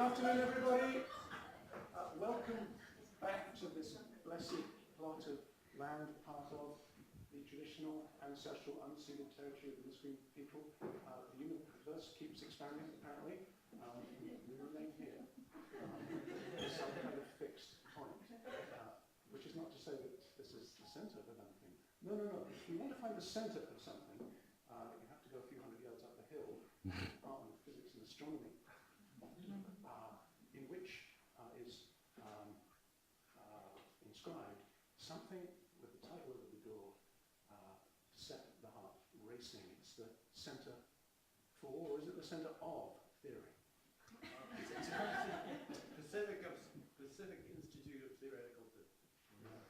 afternoon, everybody. Welcome back to this blessed plot of land, part of the traditional, ancestral, unceded territory of the Musqueam people. The universe keeps expanding, apparently. We remain here. There's some kind of fixed point, which is not to say that this is the center of anything. No. If you want to find the center of something, you have to go a few hundred yards up the hill to the Department of Physics and Astronomy, in which is inscribed something with the title over the door, to set the heart racing. It's the center for, or is it the center of theory? Pacific Institute of Theoretical Physics.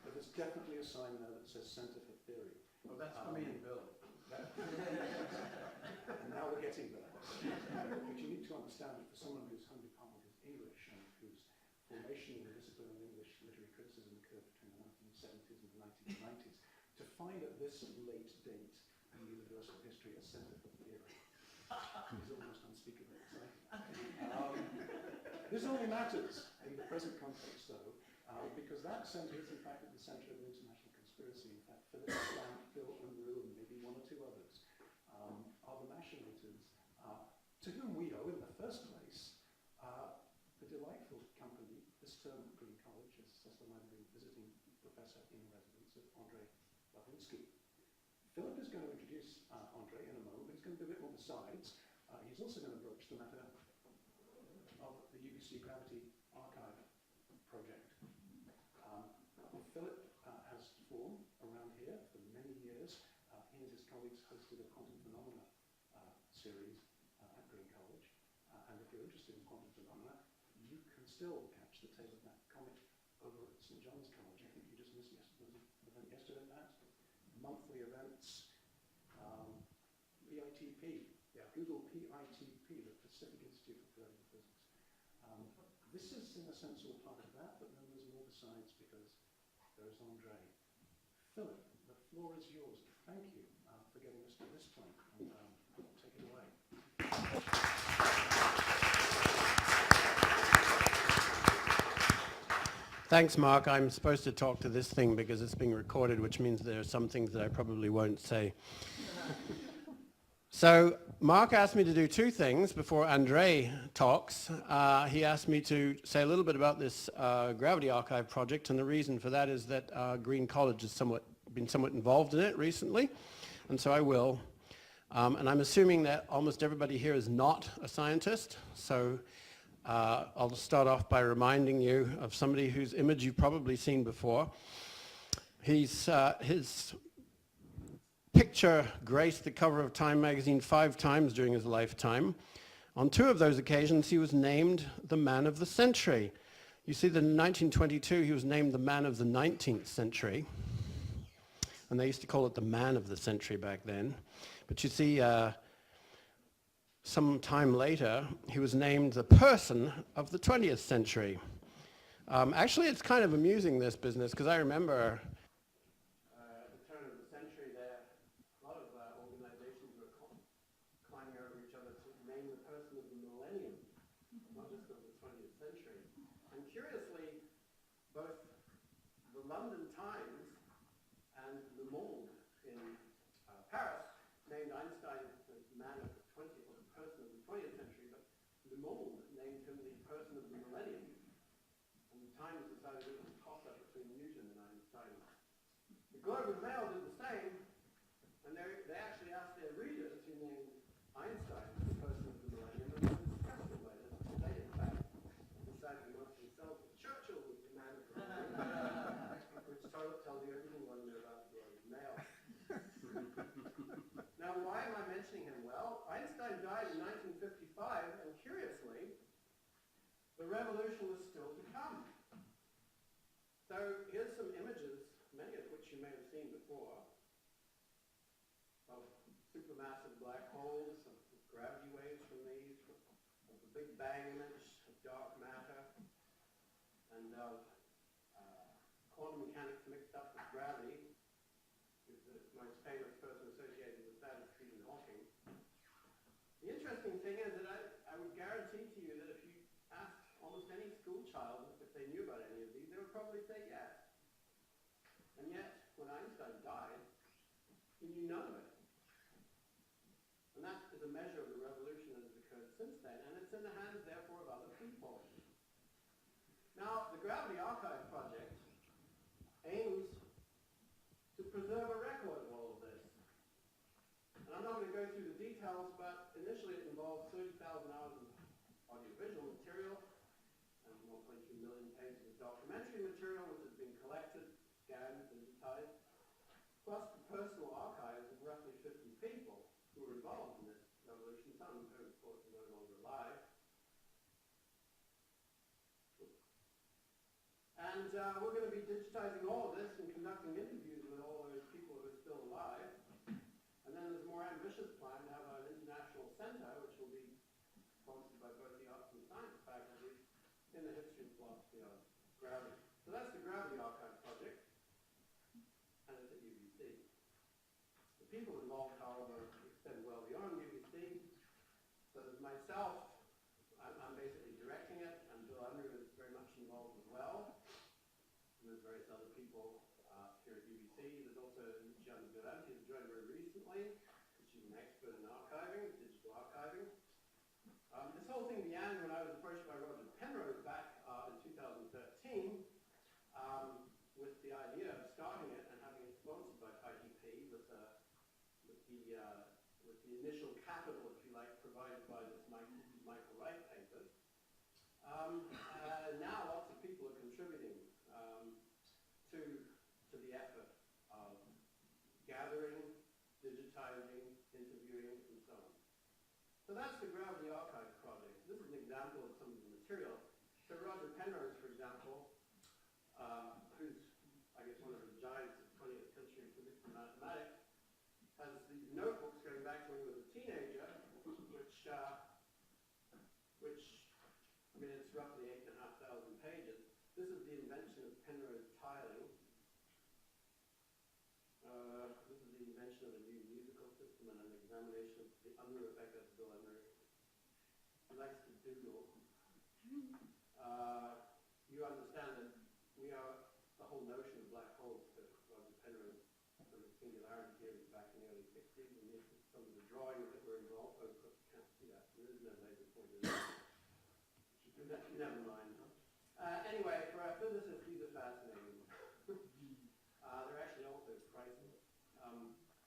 But there's definitely a sign there that says Center for Theory. Oh, that's for me and Bill. And now we're getting there. But you need to understand that for someone whose home department is English and whose formation in the discipline of English literary criticism occurred between the 1970s and the 1990s, to find at this late date in universal history a Center for Theory is almost unspeakably exciting. This only matters in the present context, though, because that center is in fact at the center of an international conspiracy. In fact, Philip, Slant, Phil, and Rue, and maybe one or two others, are the machinators to whom we owe, in the first place, the delightful company this term at Green College, as Cecil might have been visiting professor in residence, of Andrei Barvinsky. Philip is going to introduce Andrei in a moment, but he's going to do a bit more besides. He's also going to broach the matter of the UBC Gravity Archive project. Philip has formed around here for many years. He and his colleagues hosted a quantum phenomena series at Green College. And if you're interested in quantum phenomena, you can still catch the tail of that comet over at St. John's College. I think you just missed yesterday, perhaps. Monthly events, PITP, Google PITP, the Pacific Institute for Theoretical Physics. This is, in a sense, all part of that, but then there's more besides, because there's Andrei. Philip, the floor is yours. Thank you for getting us to this point, and take it away. Thanks, Mark. I'm supposed to talk to this thing because it's being recorded, which means there are some things that I probably won't say. So Mark asked me to do two things before Andrei talks. He asked me to say a little bit about this Gravity Archive project, and the reason for that is that Green College has been somewhat involved in it recently, and so I will. And I'm assuming that almost everybody here is not a scientist, so I'll start off by reminding you of somebody whose image you've probably seen before. His picture graced the cover of Time magazine 5 times during his lifetime. On 2 of those occasions, he was named the Man of the Century. You see that in 1922, he was named the Man of the 19th Century. And they used to call it the Man of the Century back then. But you see, some time later, he was named the Person of the 20th Century. Actually, it's kind of amusing, this business, because I remember at the turn of the century there, a lot of organizations were climbing over each other to name the person of the millennium, not just of the 20th century. And curiously, both the London Times and Le Monde in Paris named Einstein the man of the 20th, or the person of the 20th century, but Le Monde named him the person of the millennium. And the Times decided it was a toss-up between Newton and Einstein. The Globe and Mail did the same, and they actually asked their readers to name Einstein the person of the millennium, and then discussed it later. They, in fact, decided amongst themselves that Churchill was the man of the millennium, which tells you everything you want to know about the Globe and Mail. Now, why am I mentioning him? Well, Einstein died in 1955, and curiously, the revolution was still to come. So here's some images, many of which you may have seen before, of supermassive black holes, of gravity waves from these, of the Big Bang image, of dark matter, and of quantum mechanics mixed up with gravity. The most famous person associated with that is Stephen Hawking. The interesting thing is that I would guarantee to you that if you asked probably say yes. And yet, when Einstein died, he knew none of it. And that is a measure of the revolution that has occurred since then, and it's in the hands, therefore, of other people. Now, the Gravity Archive project aims to preserve a record of all of this. And I'm not going to go through the details, but initially it involves 30,000 hours of audiovisual material and 1.2 million pages of documentary material which has been collected, scanned, digitized, plus the personal archives of roughly 50 people who were involved in this revolution, some of whom, of course, are no longer alive. And we're going to be digitizing all of this and conducting interviews with all those people who are still alive. And then there's a more ambitious plan to have an international center, which will be sponsored by both the arts and science faculties in the history and philosophy of gravity. So that's the Gravity Archive project, and it's at UBC. The people involved, however, extend well beyond UBC. So there's myself, I'm basically directing it, and Bill Andrew is very much involved as well. And there's various other people here at UBC. There's also Gianna Durante, who's joined very recently, because she's an expert in archiving, digital archiving. This whole thing began when I was approached by Roger Penrose back in 2013 with the idea of starting it and having it sponsored by IDP with the initial capital, if you like, provided by this Michael Wright papers. Now lots of people are contributing to the effort of gathering, digitizing, interviewing, and so on. So that's the Gravity Archive project. This is an example of some of the material. So Roger Penrose, for example, who's, I guess, one of the giants of 20th century physics and mathematics, has these notebooks going back to when he was a teenager, which I mean, it's roughly 8,500 pages. This is the invention of Penrose tiling. This is the invention of a new musical system and an examination of the under effect of Bill Emery. He likes to doodle. You understand that we are the whole notion of black holes that Roger Penrose sort of singularity theory back in the early 60s, and some of the drawings that were involved. Oh, you can't see that. There is no laser pointer. Never mind. Anyway, for our physicists, these are fascinating. They're actually also priceless.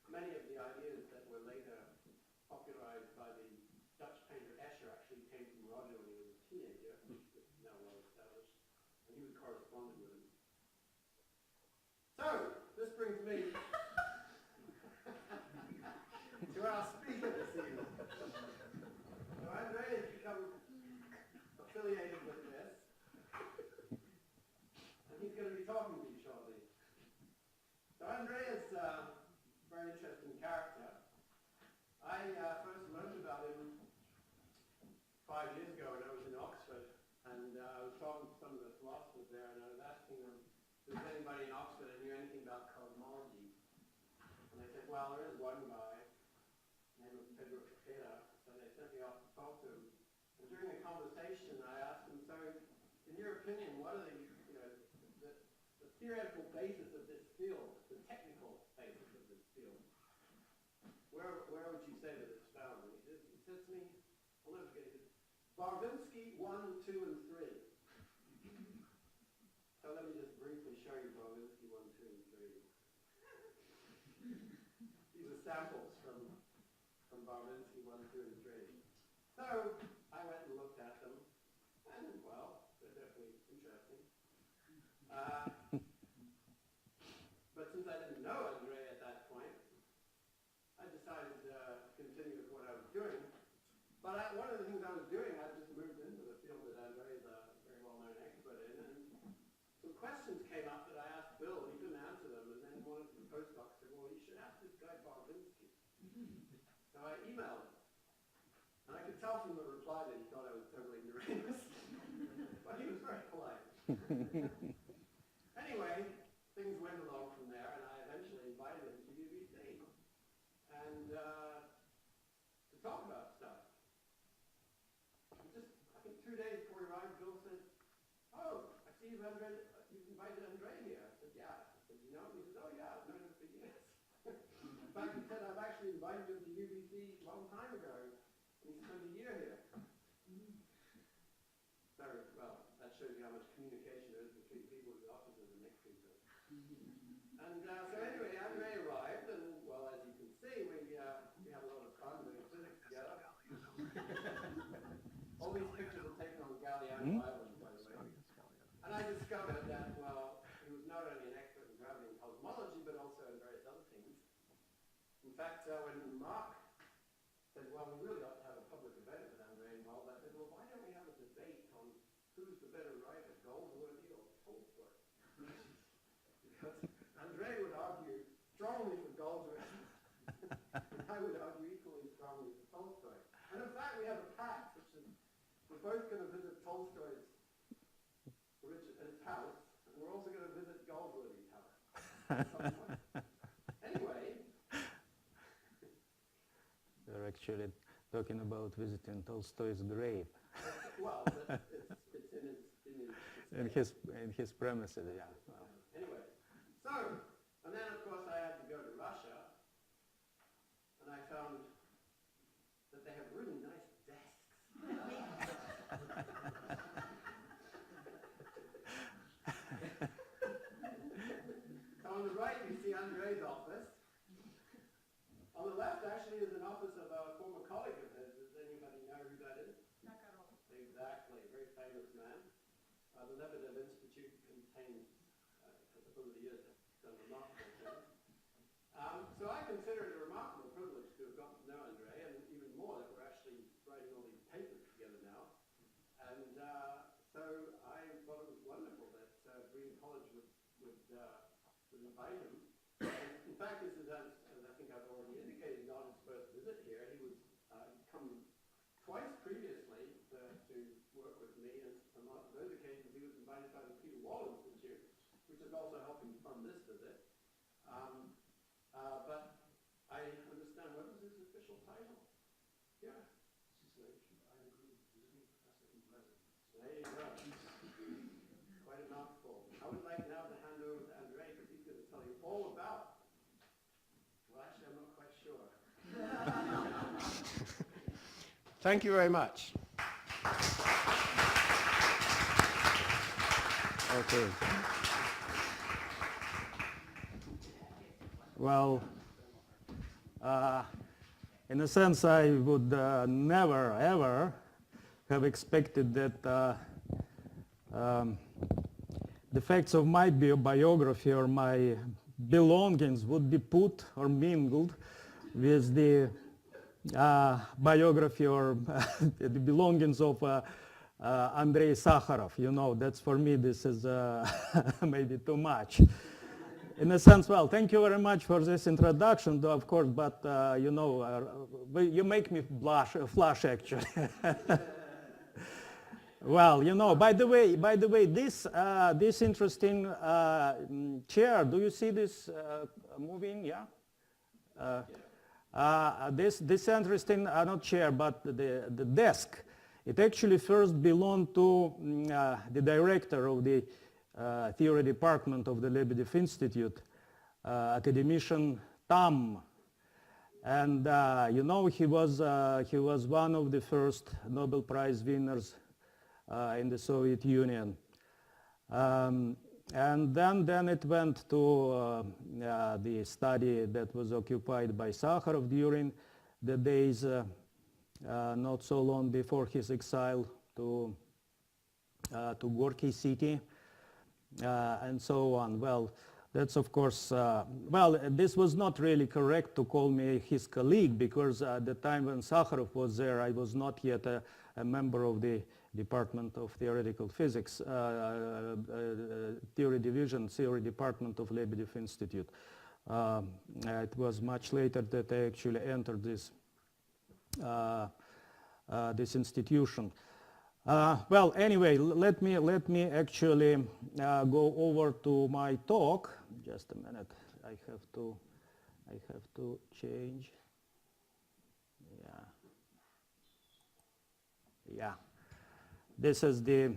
Many of the ideas that were later popularized by the Dutch painter Escher actually came from Roger when he was a teenager, which is now well established, and he was corresponding with him. So, this brings me to our speaker this evening. So Andrei has become affiliated with this, and he's going to be talking to you shortly. So Andrei is a very interesting character. I first learned about him 5 years ago when I was in Oxford, and I was talking to some of the philosophers there, and I was asking them, does anybody in Oxford that knew anything about cosmology? And they said, well, there is one guy, named Pedro Ferreira, so they sent me off to talk to him. And during the conversation, I asked him, so in your opinion, what are the theoretical basis of this field, the technical basis of this field? Where would you say that it's found? And he says to me, I'll never forget it, Barvinsky 1, 2, and 3. So let me just briefly show you Barvinsky 1, 2, and 3. These are samples from Barvinsky 1, 2, and 3. So I went and looked at them, and well, they're definitely interesting. But since I didn't know Andrei at that point, I decided to continue with what I was doing. But one of the things I was doing, I just moved into the field that Andrei is a very well-known expert in, and some questions came up that I asked Bill, and he couldn't answer them, and then one of the postdocs said, well, you should ask this guy Barvinsky. So I emailed him. And I could tell from the reply that he thought I was totally ignoramus, but he was very polite. Anyway, things went along from there, and I eventually invited him to UBC and to talk about stuff. Just, I think 2 days before he arrived, Bill said, oh, I see you've been invited Andrei here. I said, yeah. I said, you know him? He said, oh yeah, I've known him for years. In fact, he said, I've actually invited him to UBC a long time ago. And he spent a year here. So, well, that shows you how much communication there is between people whose offices are next to each other. And so anyway, Andrei arrived, and well, as you can see, we have a lot of fun doing physics together. All these pictures are taken on Galliano Island, by the way. And I discovered that, well, he was not only an expert in gravity and cosmology, but also in various other things. In fact, when Mark said, well, we really ought to have a public event with Andrei involved, I said, well, why don't we have a debate on who's the better writer, Goldsworthy or Tolstoy? Because Andrei would argue strongly for Goldsworthy, and I would argue equally strongly for Tolstoy. And in fact, we have a pact, which is we're both going to visit Tolstoy's his house, and we're also going to visit Goldsworthy's house at some point. Anyway. We're actually talking about visiting Tolstoy's grave. Well, it's in his premises, yeah. Well. Anyway, so, and then of course I had to go to Russia, and I found that they have really nice desks. So on the right you see Andrei's office. On the left actually is an office of a former colleague of his. Does anybody know who that is? Exactly, a very famous man. The Lebedev Institute contains, over the years, done remarkable things. So I consider it a remarkable privilege to have gotten to know Andrei, and even more that we're actually writing all these papers together now. And so I thought it was wonderful that Green College would invite him. In fact, this is, as I think I've already indicated, not his first visit here. He was come twice previously to work with me, and on those occasions he was invited by the Peter Wall Institute, which is also helping fund this visit. But I understand, what is his official title? Yeah. Cecil, I agree. Visiting professor in residence. There you go. Quite a mouthful. I would like now to hand over to Andrei, because he's going to tell you all about, well, actually, I'm not quite sure. Thank you very much. Okay. Well, in a sense, I would never, ever have expected that the facts of my biography or my belongings would be put or mingled with the biography or the belongings of Andrei Sakharov. You know, that's for me, this is maybe too much. In a sense, well, thank you very much for this introduction, though, of course, but you know, you make me flush actually. Well, you know, by the way, this interesting chair, do you see this moving? Yeah. This interesting, not chair, but the desk. It actually first belonged to the director of the theory department of the Lebedev Institute, academician Tam, and you know, he was one of the first Nobel Prize winners in the Soviet Union, and then it went to the study that was occupied by Sakharov during the days not so long before his exile to Gorky City. And so on. Well, that's of course, well, this was not really correct to call me his colleague, because at the time when Sakharov was there, I was not yet a member of the Department of Theoretical Physics, Theory Division, Theory Department of Lebedev Institute. It was much later that I actually entered this, this institution. Well, anyway, let me actually go over to my talk. Just a minute. I have to change. Yeah. This is the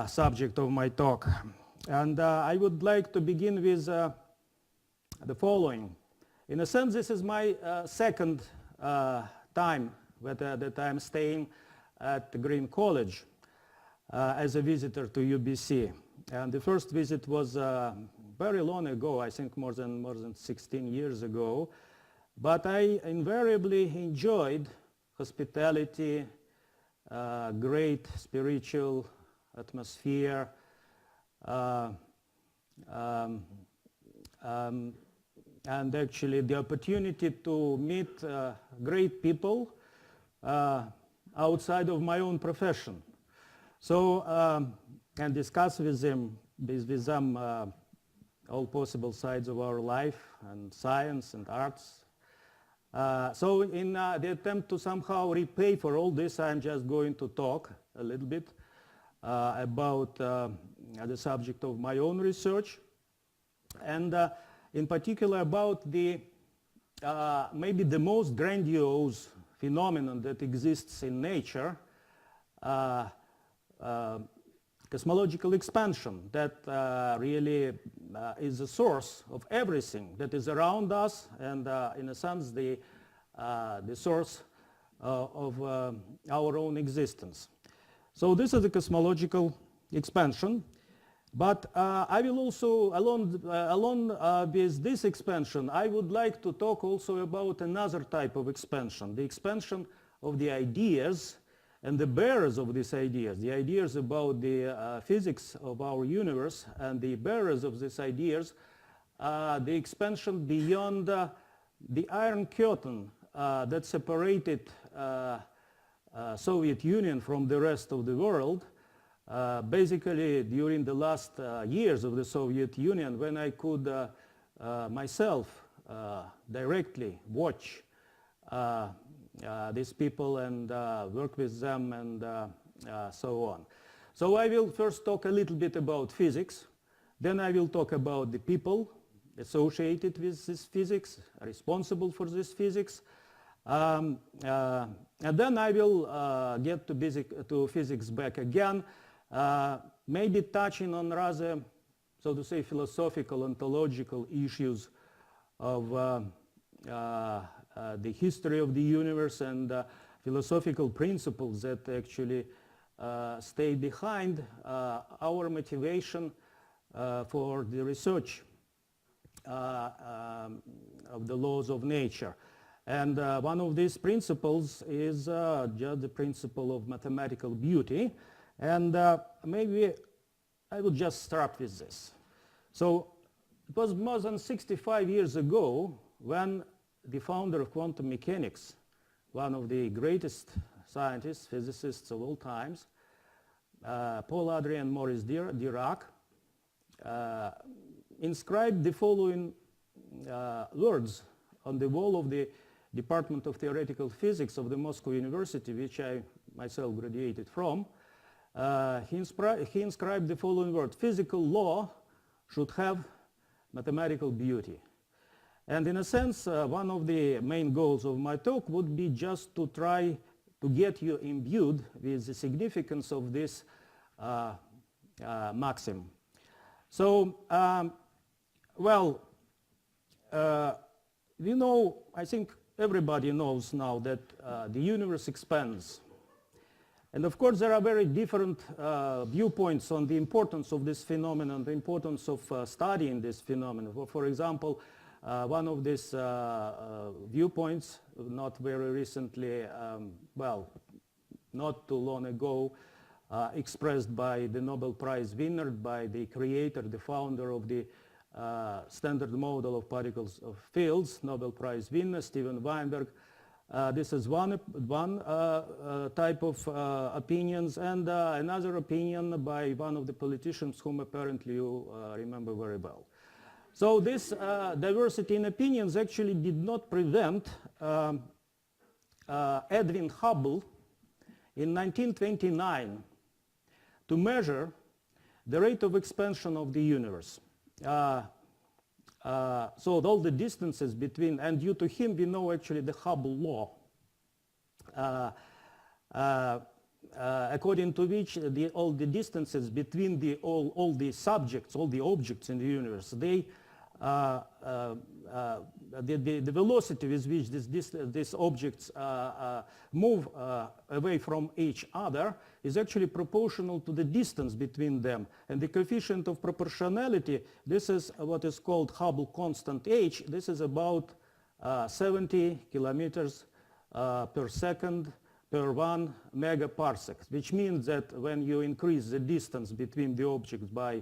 subject of my talk. And I would like to begin with the following. In a sense, this is my second time that I'm staying at the Green College as a visitor to UBC. And the first visit was very long ago, I think more than 16 years ago. But I invariably enjoyed hospitality, great spiritual atmosphere, and actually the opportunity to meet great people outside of my own profession. So, and discuss with them all possible sides of our life and science and arts. So in the attempt to somehow repay for all this, I'm just going to talk a little bit about the subject of my own research, and in particular about the maybe the most grandiose phenomenon that exists in nature, cosmological expansion, that really is the source of everything that is around us, and in a sense the source of our own existence. So this is the cosmological expansion. But I will also, along with this expansion, I would like to talk also about another type of expansion, the expansion of the ideas and the bearers of these ideas, the ideas about the physics of our universe, and the bearers of these ideas, the expansion beyond the Iron Curtain that separated Soviet Union from the rest of the world. Basically, during the last years of the Soviet Union, when I could myself directly watch these people and work with them and so on. So I will first talk a little bit about physics, then I will talk about the people associated with this physics, responsible for this physics, and then I will get to physics back again, maybe touching on rather, so to say, philosophical, ontological issues of the history of the universe and philosophical principles that actually stay behind our motivation for the research of the laws of nature. And one of these principles is just the principle of mathematical beauty. And maybe I will just start with this. So it was more than 65 years ago when the founder of quantum mechanics, one of the greatest scientists, physicists of all times, Paul Adrien Maurice Dirac, inscribed the following words on the wall of the Department of Theoretical Physics of the Moscow University, which I myself graduated from. He inscribed the following word: physical law should have mathematical beauty. And in a sense, one of the main goals of my talk would be just to try to get you imbued with the significance of this maxim. So, we know, I think everybody knows now that the universe expands. And of course, there are very different viewpoints on the importance of this phenomenon, the importance of studying this phenomenon. For example, one of these viewpoints, not very recently, not too long ago, expressed by the Nobel Prize winner, by the creator, the founder of the standard model of particles of fields, Nobel Prize winner, Steven Weinberg. This is one type of opinions, and another opinion by one of the politicians whom apparently you remember very well. So this diversity in opinions actually did not prevent Edwin Hubble in 1929 to measure the rate of expansion of the universe. So all the distances between, and due to him we know actually the Hubble law. according to which all the distances between all the subjects, all the objects in the universe, the velocity with which these objects move away from each other is actually proportional to the distance between them. And the coefficient of proportionality, this is what is called Hubble constant h. This is about 70 kilometers per second per 1 megaparsec, which means that when you increase the distance between the objects by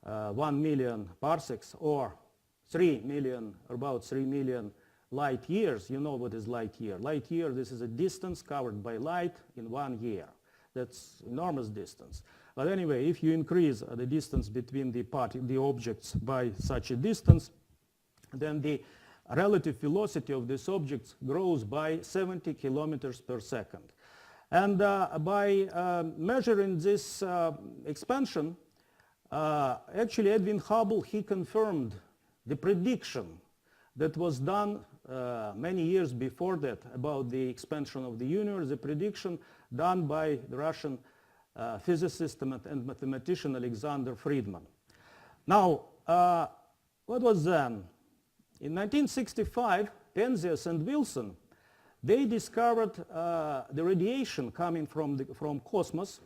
1 million parsecs, or 3 million, or about 3 million light years. You know what is light year. Light year, this is a distance covered by light in 1 year. That's enormous distance. But anyway, if you increase the distance between the objects by such a distance, then the relative velocity of these objects grows by 70 kilometers per second. And by measuring this expansion, actually Edwin Hubble, he confirmed the prediction that was done many years before that about the expansion of the universe, the prediction done by the Russian physicist and mathematician Alexander Friedman. Now, what was then? In 1965, Penzias and Wilson, they discovered the radiation coming from cosmos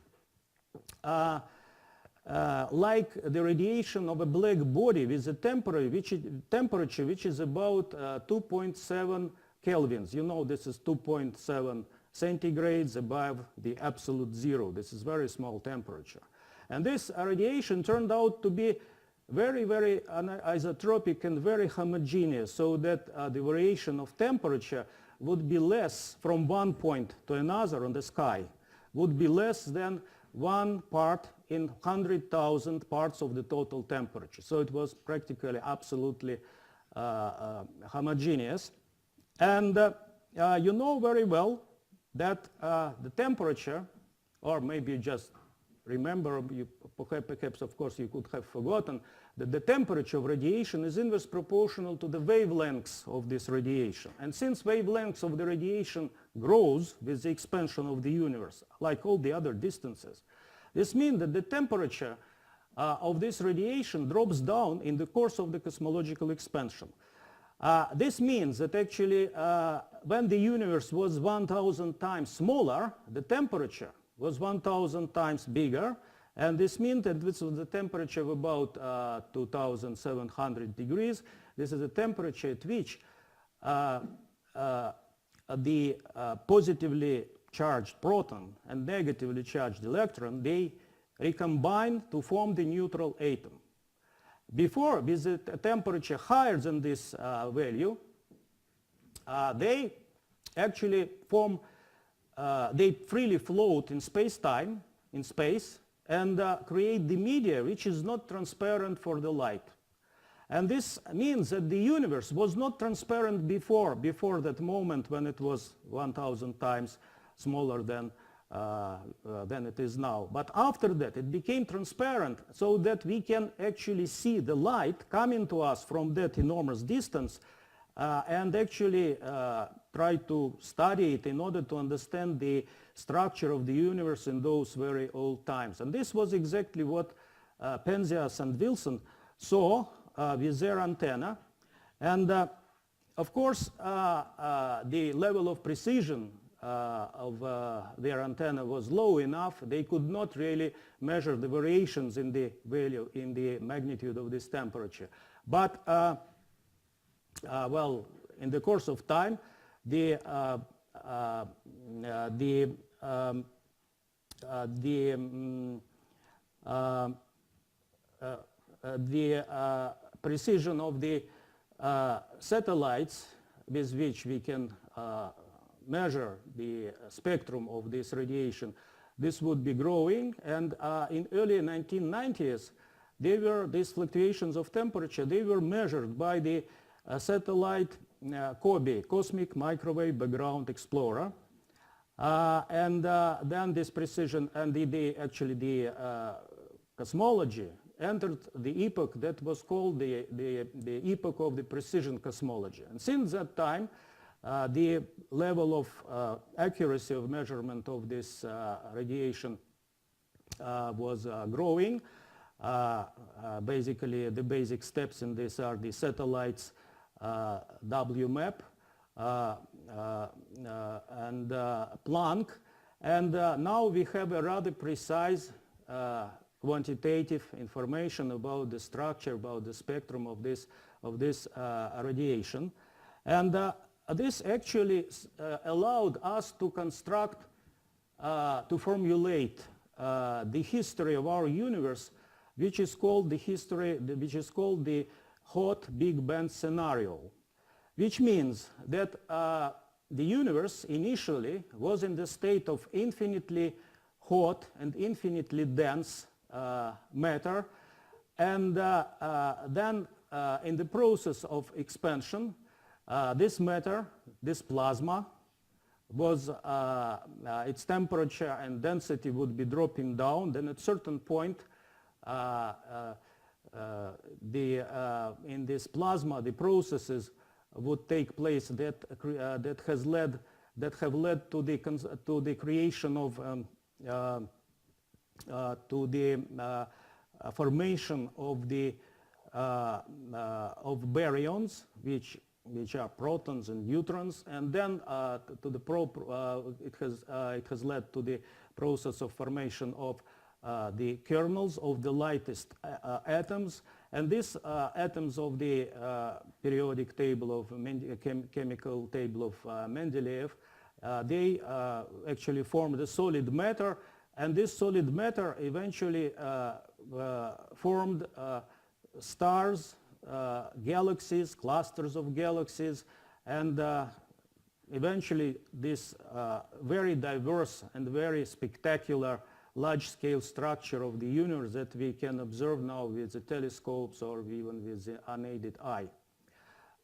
like the radiation of a black body with a temperature which is about 2.7 kelvins. You know, this is 2.7 centigrades above the absolute zero. This is very small temperature. And this radiation turned out to be very, very isotropic and very homogeneous, so that the variation of temperature would be less from one point to another on the sky, would be less than 1 part in 100,000 parts of the total temperature. So it was practically absolutely homogeneous. And you know very well that the temperature, or maybe you just remember, perhaps of course you could have forgotten, that the temperature of radiation is inverse proportional to the wavelengths of this radiation. And since wavelengths of the radiation grows with the expansion of the universe, like all the other distances, this means that the temperature of this radiation drops down in the course of the cosmological expansion. This means that actually when the universe was 1,000 times smaller, the temperature was 1,000 times bigger, and this means that this was the temperature of about 2,700 degrees. This is the temperature at which the positively charged proton and negatively charged electron, they recombine to form the neutral atom. Before, with a temperature higher than this value, they actually form, they freely float in space-time, in space, and create the media which is not transparent for the light. And this means that the universe was not transparent before that moment when it was 1,000 times smaller than it is now. But after that, it became transparent, so that we can actually see the light coming to us from that enormous distance and actually try to study it in order to understand the structure of the universe in those very old times. And this was exactly what Penzias and Wilson saw with their antenna. And of course, the level of precision of their antenna was low enough. They could not really measure the variations in the value, in the magnitude of this temperature. But well, in the course of time, the precision of the satellites with which we can measure the spectrum of this radiation, this would be growing. And in early 1990s, these fluctuations of temperature, they were measured by the satellite CMB, Cosmic Microwave Background Explorer. And then this precision and actually the cosmology entered the epoch that was called the epoch of the precision cosmology. And since that time, the level of accuracy of measurement of this radiation was growing. Basically, the basic steps in this are the satellites WMAP and Planck. And now we have a rather precise quantitative information about the structure, about the spectrum of this radiation. And this actually allowed us to construct, to formulate the history of our universe, which is called the hot Big Bang scenario, which means that the universe initially was in the state of infinitely hot and infinitely dense matter, and then in the process of expansion, this matter, this plasma, was its temperature and density would be dropping down. Then at a certain point, in this plasma, the processes would take place that have led to the creation of formation of the of baryons, which are protons and neutrons, and then it has led to the process of formation of the kernels of the lightest atoms, and these atoms of the periodic table of chemical table of Mendeleev, they actually form the solid matter, and this solid matter eventually formed stars, galaxies, clusters of galaxies, and eventually this very diverse and very spectacular large-scale structure of the universe that we can observe now with the telescopes or even with the unaided eye.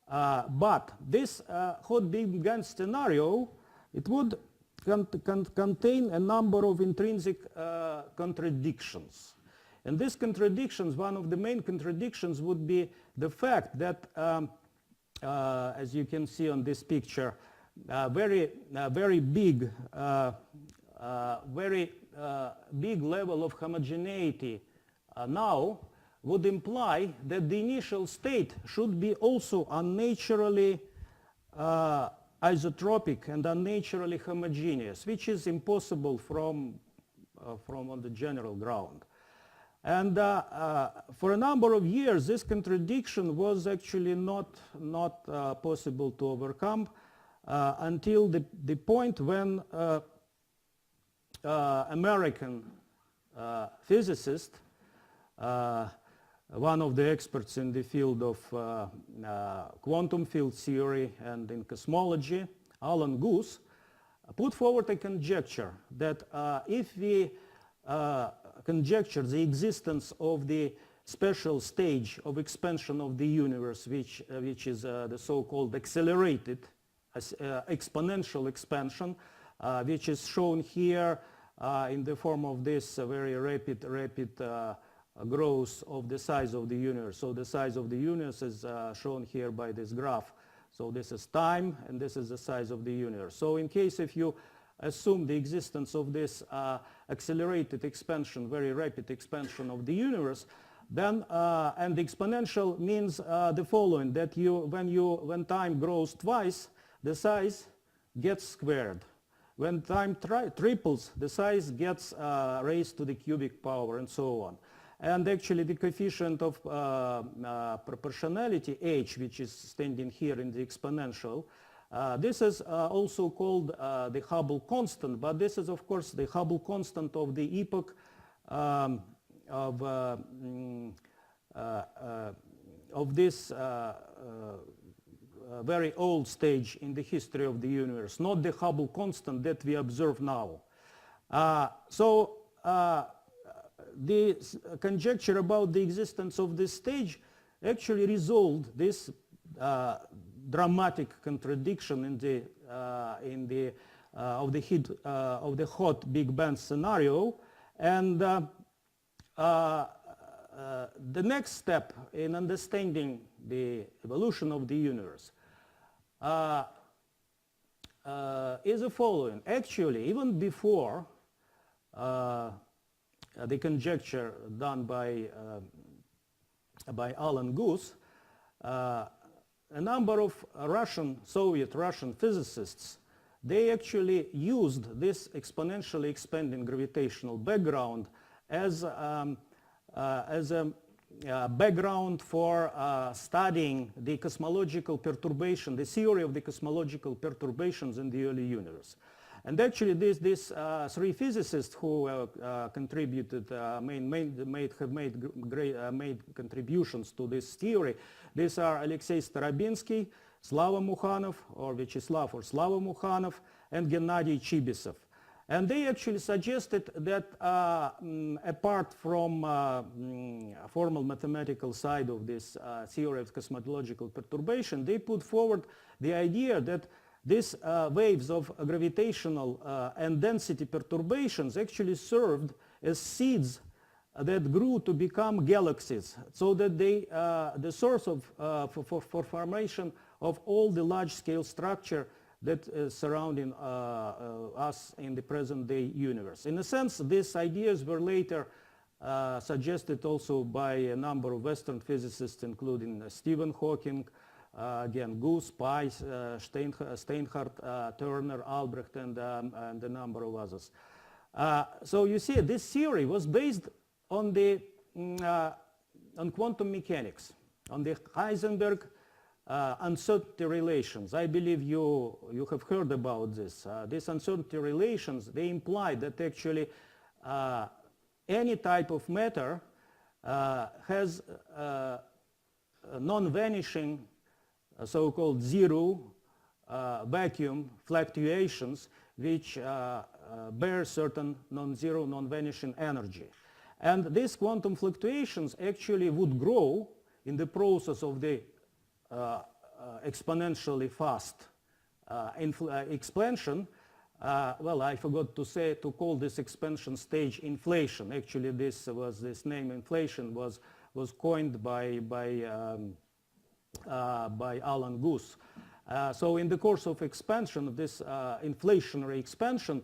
But this hot Big Bang scenario, it would contain a number of intrinsic contradictions. And these contradictions, one of the main contradictions would be the fact that, as you can see on this picture, very big level of homogeneity now would imply that the initial state should be also unnaturally isotropic and unnaturally homogeneous, which is impossible from on the general ground. And for a number of years, this contradiction was actually not possible to overcome until the point when American physicist, one of the experts in the field of quantum field theory and in cosmology, Alan Guth, put forward a conjecture that if we conjecture the existence of the special stage of expansion of the universe, which is the so-called accelerated exponential expansion, which is shown here in the form of this very rapid growth of the size of the universe. So the size of the universe is shown here by this graph. So this is time, and this is the size of the universe. So in case if you assume the existence of this accelerated expansion, very rapid expansion of the universe, then and the exponential means the following: that when time grows twice, the size gets squared. When time triples, the size gets raised to the cubic power, and so on. And actually, the coefficient of proportionality, h, which is standing here in the exponential, this is also called the Hubble constant, but this is, of course, the Hubble constant of the epoch of this very old stage in the history of the universe, not the Hubble constant that we observe now. So the conjecture about the existence of this stage actually resolved this dramatic contradiction in the hot Big Bang scenario, and the next step in understanding the evolution of the universe is the following. Actually, even before the conjecture done by Alan Guth, a number of Soviet Russian physicists, they actually used this exponentially expanding gravitational background as a background for studying the cosmological perturbation, the theory of the cosmological perturbations in the early universe. And actually, these three physicists who contributed, have made contributions to this theory. These are Alexei Starobinsky, Slava Mukhanov, or Vyacheslav or Slava Mukhanov, and Gennady Chibisov. And they actually suggested that apart from formal mathematical side of this theory of cosmological perturbation, they put forward the idea that these waves of gravitational and density perturbations actually served as seeds that grew to become galaxies, so that they, the source of, for formation of all the large-scale structure that is surrounding us in the present-day universe. In a sense, these ideas were later suggested also by a number of Western physicists, including Stephen Hawking, again, Guth, Pais, Steinhardt, Turner, Albrecht, and a number of others. So you see, this theory was based on the on quantum mechanics, on the Heisenberg uncertainty relations. I believe you have heard about this. These uncertainty relations, they imply that actually any type of matter has non-vanishing so-called zero vacuum fluctuations which bear certain non-zero, non-vanishing energy. And these quantum fluctuations actually would grow in the process of the exponentially fast expansion. Well, I forgot to call this expansion stage inflation. Actually, this name inflation was coined by Alan Guth. So in the course of expansion, this inflationary expansion,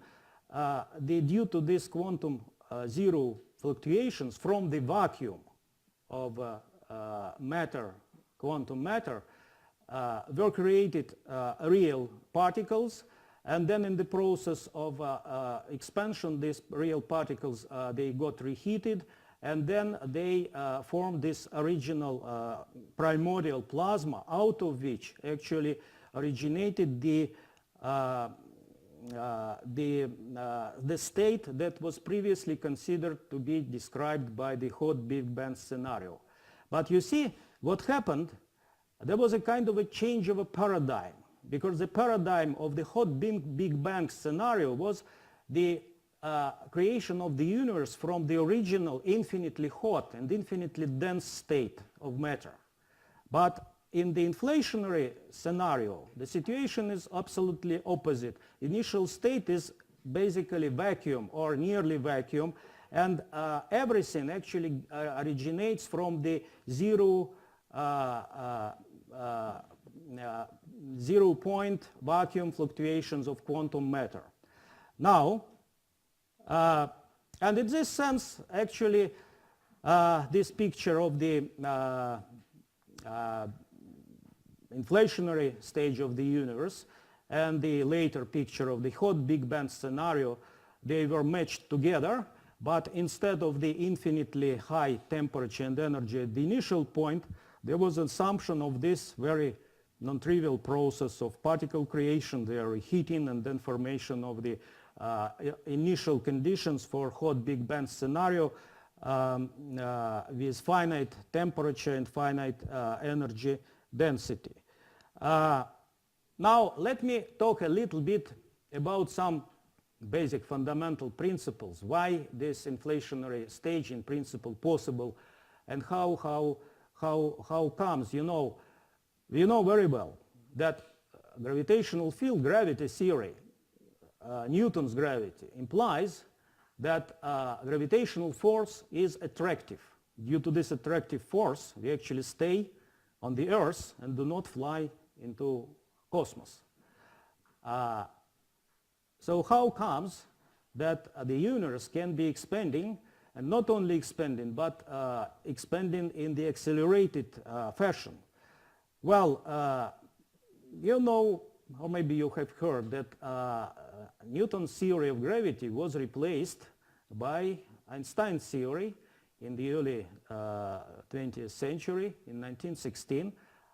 due to this quantum zero fluctuations from the vacuum of matter, quantum matter, were created real particles, and then in the process of expansion, these real particles, they got reheated, and then they formed this original primordial plasma, out of which actually originated the state that was previously considered to be described by the hot Big Bang scenario. But you see, what happened, there was a kind of a change of a paradigm, because the paradigm of the hot Big Bang scenario was the creation of the universe from the original infinitely hot and infinitely dense state of matter. But in the inflationary scenario, the situation is absolutely opposite. Initial state is basically vacuum or nearly vacuum, and everything actually originates from the zero point vacuum fluctuations of quantum matter. Now, and in this sense, actually, this picture of the inflationary stage of the universe and the later picture of the hot Big Bang scenario, they were matched together, but instead of the infinitely high temperature and energy at the initial point, there was an assumption of this very non-trivial process of particle creation, their reheating, and then formation of the initial conditions for hot Big Bang scenario with finite temperature and finite energy density. Now let me talk a little bit about some basic fundamental principles, why this inflationary stage in principle possible, and how comes, you know, we know very well that gravitational field gravity theory, Newton's gravity, implies that gravitational force is attractive. Due to this attractive force, we actually stay on the Earth and do not fly into cosmos. So how comes that the universe can be expanding, and not only expanding, but expanding in the accelerated fashion? Well, you know, or maybe you have heard that Newton's theory of gravity was replaced by Einstein's theory in the early 20th century. In 1916,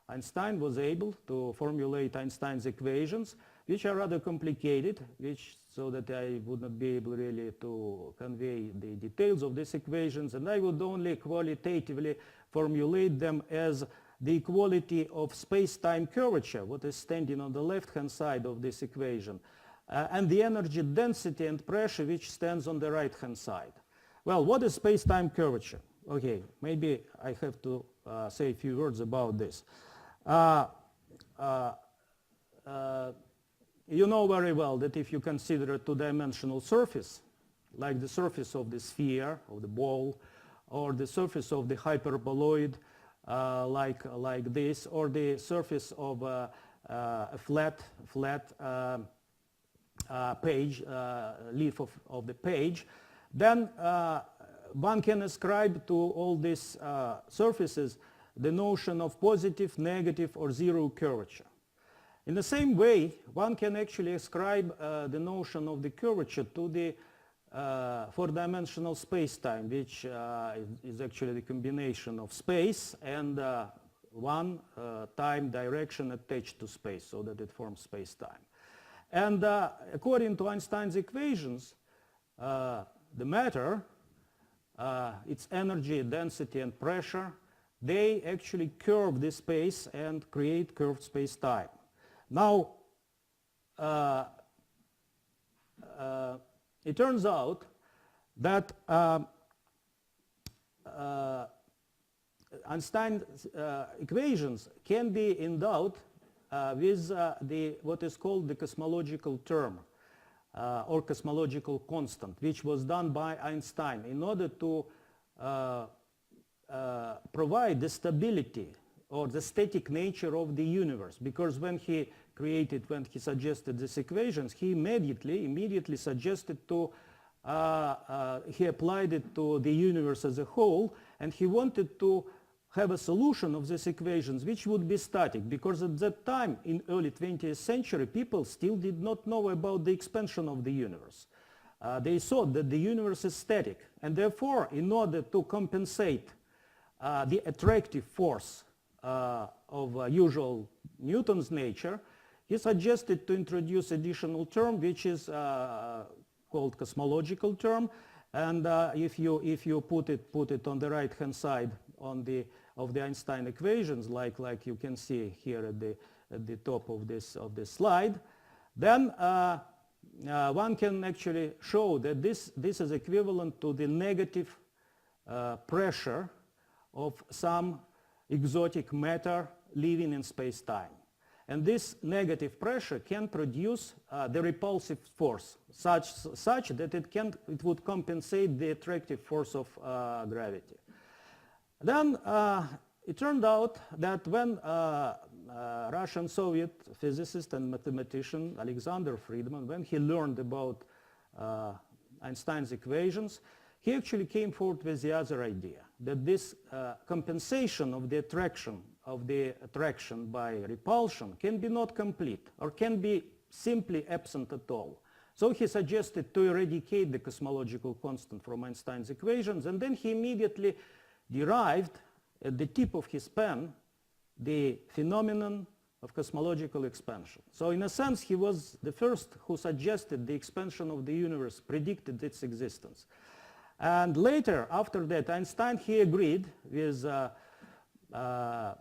Einstein was able to formulate Einstein's equations, which are rather complicated, so that I would not be able really to convey the details of these equations, and I would only qualitatively formulate them as the equality of space-time curvature, what is standing on the left-hand side of this equation, and the energy density and pressure, which stands on the right-hand side. Well, what is space-time curvature? Okay, maybe I have to say a few words about this. You know very well that if you consider a two-dimensional surface, like the surface of the sphere, of the ball, or the surface of the hyperboloid, like this, or the surface of a flat page, leaf of the page, then one can ascribe to all these surfaces the notion of positive, negative, or zero curvature. In the same way, one can actually ascribe the notion of the curvature to the four-dimensional space-time, which is actually the combination of space and one time direction attached to space, so that it forms space-time. And according to Einstein's equations, the matter, its energy, density, and pressure, they actually curve this space and create curved space-time. Now, it turns out that Einstein's equations can be endowed with what is called the cosmological term or cosmological constant, which was done by Einstein in order to provide the stability or the static nature of the universe. Because when he suggested these equations, he immediately suggested he applied it to the universe as a whole, and he wanted to have a solution of these equations which would be static, because at that time, in early 20th century, people still did not know about the expansion of the universe. They thought that the universe is static, and therefore, in order to compensate the attractive force of usual Newton's nature, he suggested to introduce additional term, which is called cosmological term. And if you put it on the right-hand side of the Einstein equations, like you can see here at the top of this slide, then one can actually show that this is equivalent to the negative pressure of some exotic matter living in space-time. And this negative pressure can produce the repulsive force such that it would compensate the attractive force of gravity. Then it turned out that when Russian-Soviet physicist and mathematician Alexander Friedman, when he learned about Einstein's equations, he actually came forward with the other idea, that this compensation of the attraction by repulsion can be not complete, or can be simply absent at all. So he suggested to eradicate the cosmological constant from Einstein's equations, and then he immediately derived at the tip of his pen the phenomenon of cosmological expansion. So in a sense, he was the first who suggested the expansion of the universe, predicted its existence. And later, after that, Einstein, he agreed with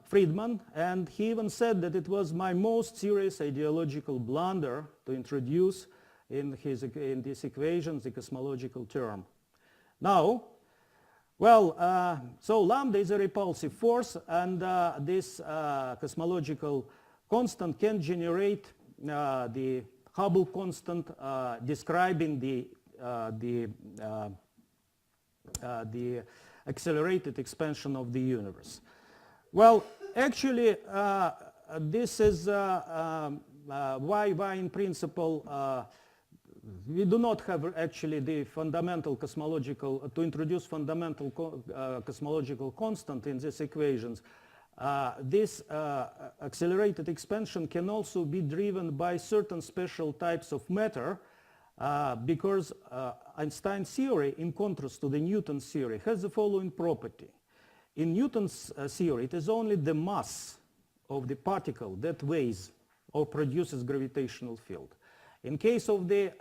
Friedman, and he even said that it was my most serious ideological blunder to introduce in these equations the cosmological term. Now, well, so lambda is a repulsive force, and this cosmological constant can generate the Hubble constant describing the accelerated expansion of the universe. Well, actually, this is why in principle we do not have actually the fundamental cosmological, to introduce fundamental cosmological constant in these equations. This accelerated expansion can also be driven by certain special types of matter because Einstein's theory, in contrast to the Newton's theory, has the following property. In Newton's theory, it is only the mass of the particle that weighs or produces gravitational field. In case of the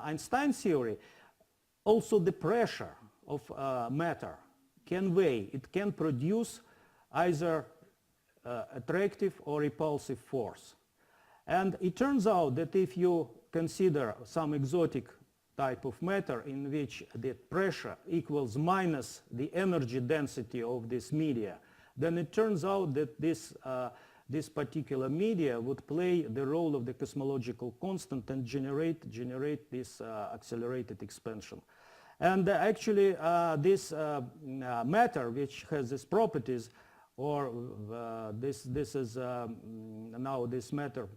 Einstein theory, also the pressure of matter can weigh. It can produce either attractive or repulsive force. And it turns out that if you consider some exotic type of matter in which the pressure equals minus the energy density of this media, then it turns out that this particular media would play the role of the cosmological constant and generate this accelerated expansion. And actually this matter, which has these properties, or this is now this matter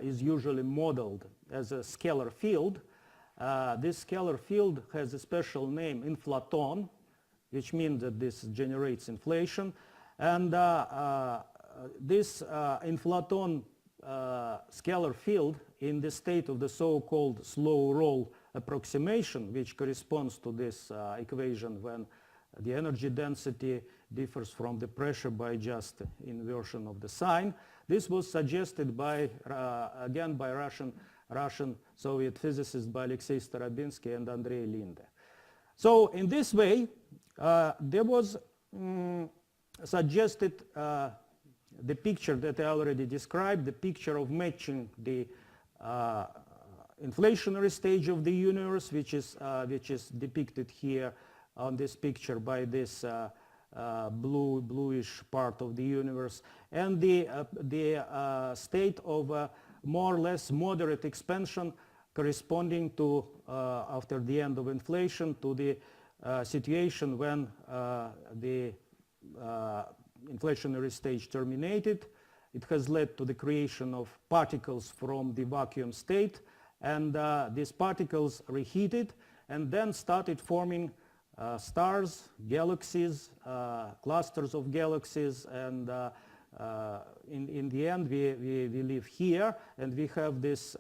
is usually modeled as a scalar field. This scalar field has a special name, inflaton, which means that this generates inflation. And this inflaton scalar field in the state of the so-called slow roll approximation, which corresponds to this equation when the energy density differs from the pressure by just inversion of the sign. This was suggested by, again, by Russian Soviet physicists, by Alexei Starobinsky and Andrei Linde. So in this way, there was suggested the picture that I already described, the picture of matching the inflationary stage of the universe, which is depicted here on this picture by this bluish part of the universe, and the state of more or less moderate expansion corresponding to, after the end of inflation, to the situation when the inflationary stage terminated. It has led to the creation of particles from the vacuum state, and these particles reheated and then started forming stars, galaxies, clusters of galaxies, and in the end we live here, and we have these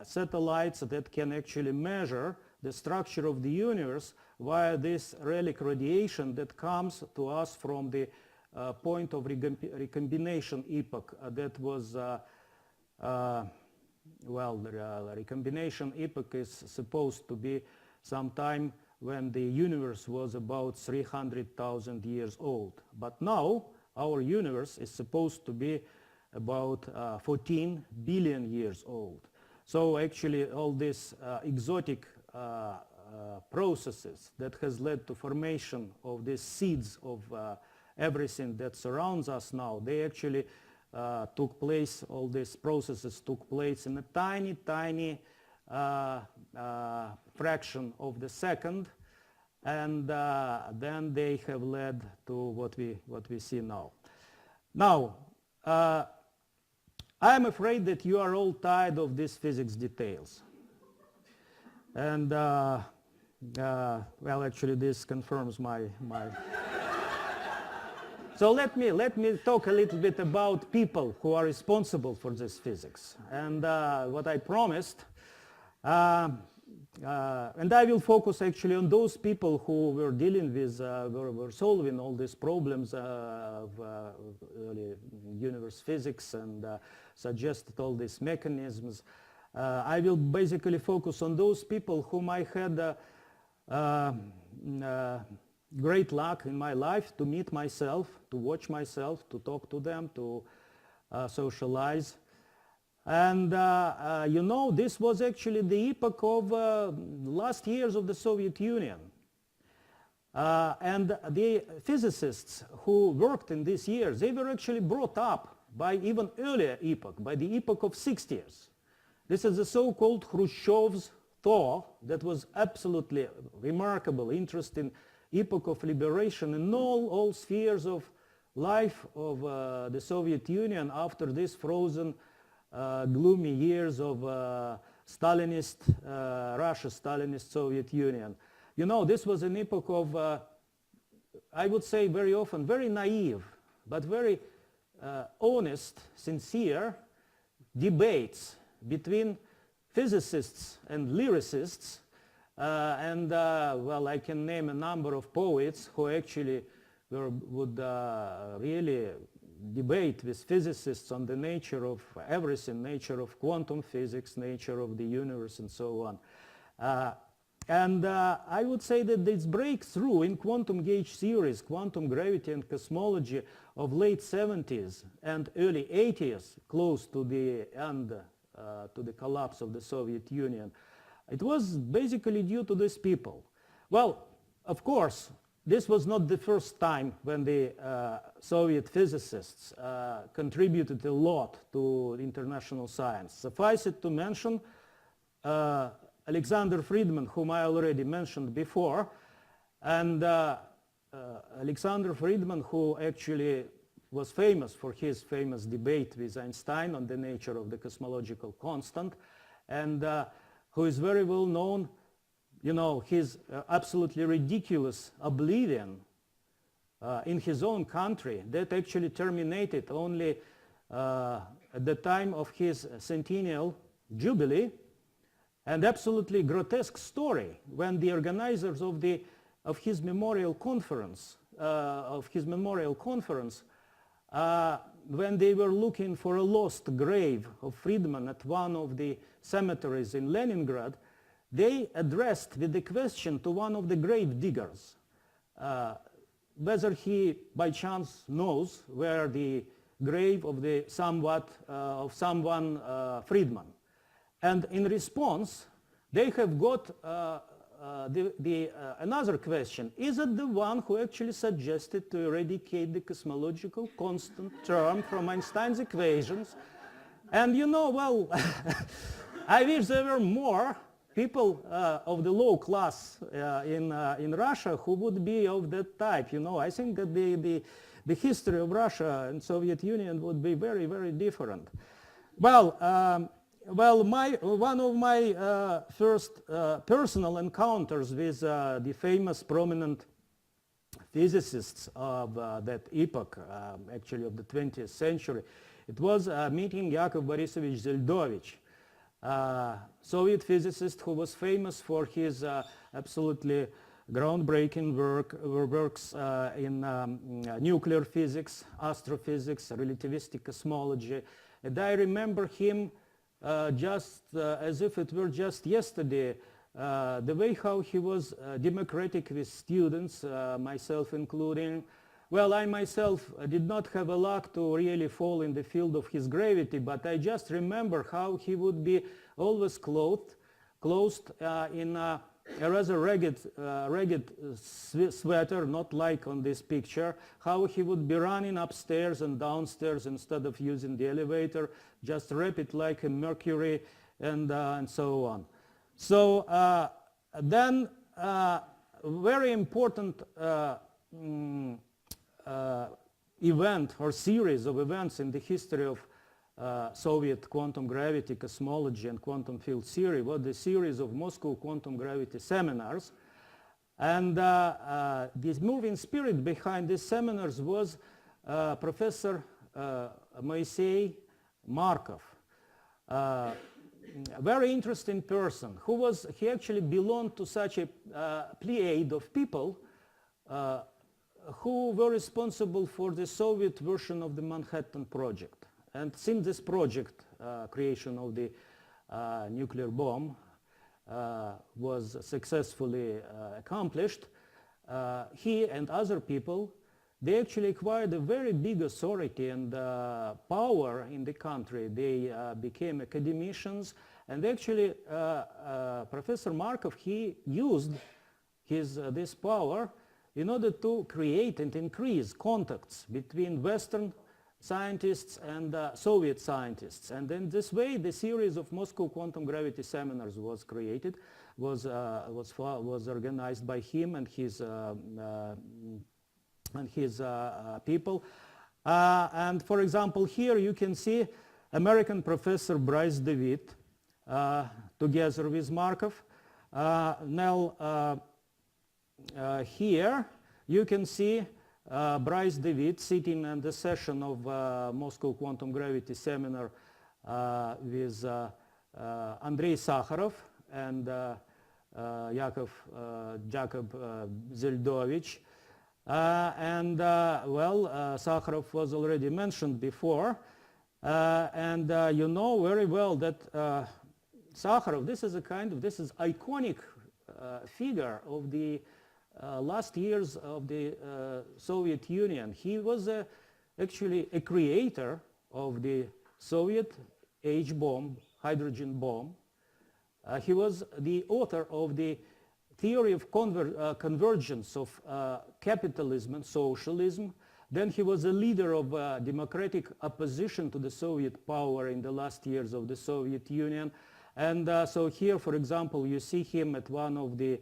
satellites that can actually measure the structure of the universe via this relic radiation that comes to us from the point of recombination epoch that was, well, the recombination epoch is supposed to be sometime when the universe was about 300,000 years old. But now our universe is supposed to be about 14 billion years old. So actually all these exotic processes that has led to formation of these seeds of everything that surrounds us now, they actually took place, all these processes took place in a tiny, tiny fraction of the second, and then they have led to what we see now. Now, I'm afraid that you are all tired of these physics details. And well, actually this confirms my So let me talk a little bit about people who are responsible for this physics. And what I promised, and I will focus actually on those people who were dealing with, were solving all these problems of early universe physics and suggested all these mechanisms. I will basically focus on those people whom I had great luck in my life to meet myself, to watch myself, to talk to them, to socialize. And you know, this was actually the epoch of last years of the Soviet Union. And the physicists who worked in these years, they were actually brought up by even earlier epoch, by the epoch of 60s. This is the so-called Khrushchev's thaw that was absolutely remarkable, interesting epoch of liberation in all spheres of life of the Soviet Union after this frozen gloomy years of Stalinist Russia, Stalinist Soviet Union. You know, this was an epoch of, I would say very often, very naive, but very honest, sincere debates between physicists and lyricists. Well, I can name a number of poets who actually would really debate with physicists on the nature of everything, nature of quantum physics, nature of the universe, and so on. I would say that this breakthrough in quantum gauge theories, quantum gravity and cosmology of late 70s and early 80s, close to the end, to the collapse of the Soviet Union, it was basically due to these people. Well, of course, this was not the first time when the Soviet physicists contributed a lot to international science. Suffice it to mention Alexander Friedman, whom I already mentioned before, and Alexander Friedman, who actually was famous for his famous debate with Einstein on the nature of the cosmological constant, and who is very well known, you know, his absolutely ridiculous oblivion in his own country that actually terminated only at the time of his centennial jubilee, and absolutely grotesque story when the organizers of his memorial conference, when they were looking for a lost grave of Friedman at one of the cemeteries in Leningrad, they addressed the question to one of the grave diggers, whether he by chance knows where the grave of someone Friedman. And in response, they have got another question. Is it the one who actually suggested to eradicate the cosmological constant term from Einstein's equations? And you know, well, I wish there were more people of the low class in Russia who would be of that type. You know, I think that the history of Russia and Soviet Union would be very, very different. Well, one of my first personal encounters with the famous prominent physicists of that epoch, actually of the 20th century, it was meeting Yakov Borisovich Zeldovich, Soviet physicist who was famous for his absolutely groundbreaking works in nuclear physics, astrophysics, relativistic cosmology. And I remember him just as if it were just yesterday, the way how he was democratic with students, myself including. Well, I myself did not have a luck to really fall in the field of his gravity, but I just remember how he would be always clothed in a rather ragged sweater, not like on this picture, how he would be running upstairs and downstairs instead of using the elevator, just wrap it like a Mercury, and so on. So then very important event or series of events in the history of Soviet quantum gravity, cosmology, and quantum field theory was the series of Moscow quantum gravity seminars. And the moving spirit behind these seminars was Professor Moisei Markov, a very interesting person he actually belonged to such a pleiade of people who were responsible for the Soviet version of the Manhattan Project. And since this project, creation of the nuclear bomb, was successfully accomplished, he and other people, they actually acquired a very big authority and power in the country. They became academicians, and actually Professor Markov, he used this power in order to create and increase contacts between Western scientists and Soviet scientists. And in this way, the series of Moscow quantum gravity seminars was created, was organized by him and his people. And for example, here you can see American professor Bryce DeWitt, together with Markov. Now, here you can see Bryce DeWitt sitting in the session of Moscow Quantum Gravity Seminar with Andrei Sakharov and Jakob Zeldovich. Sakharov was already mentioned before. You know very well that Sakharov, this is iconic figure of the last years of the Soviet Union. He was actually a creator of the Soviet H-bomb, hydrogen bomb. He was the author of the theory of convergence of capitalism and socialism. Then he was a leader of democratic opposition to the Soviet power in the last years of the Soviet Union. And so here, for example, you see him at one of the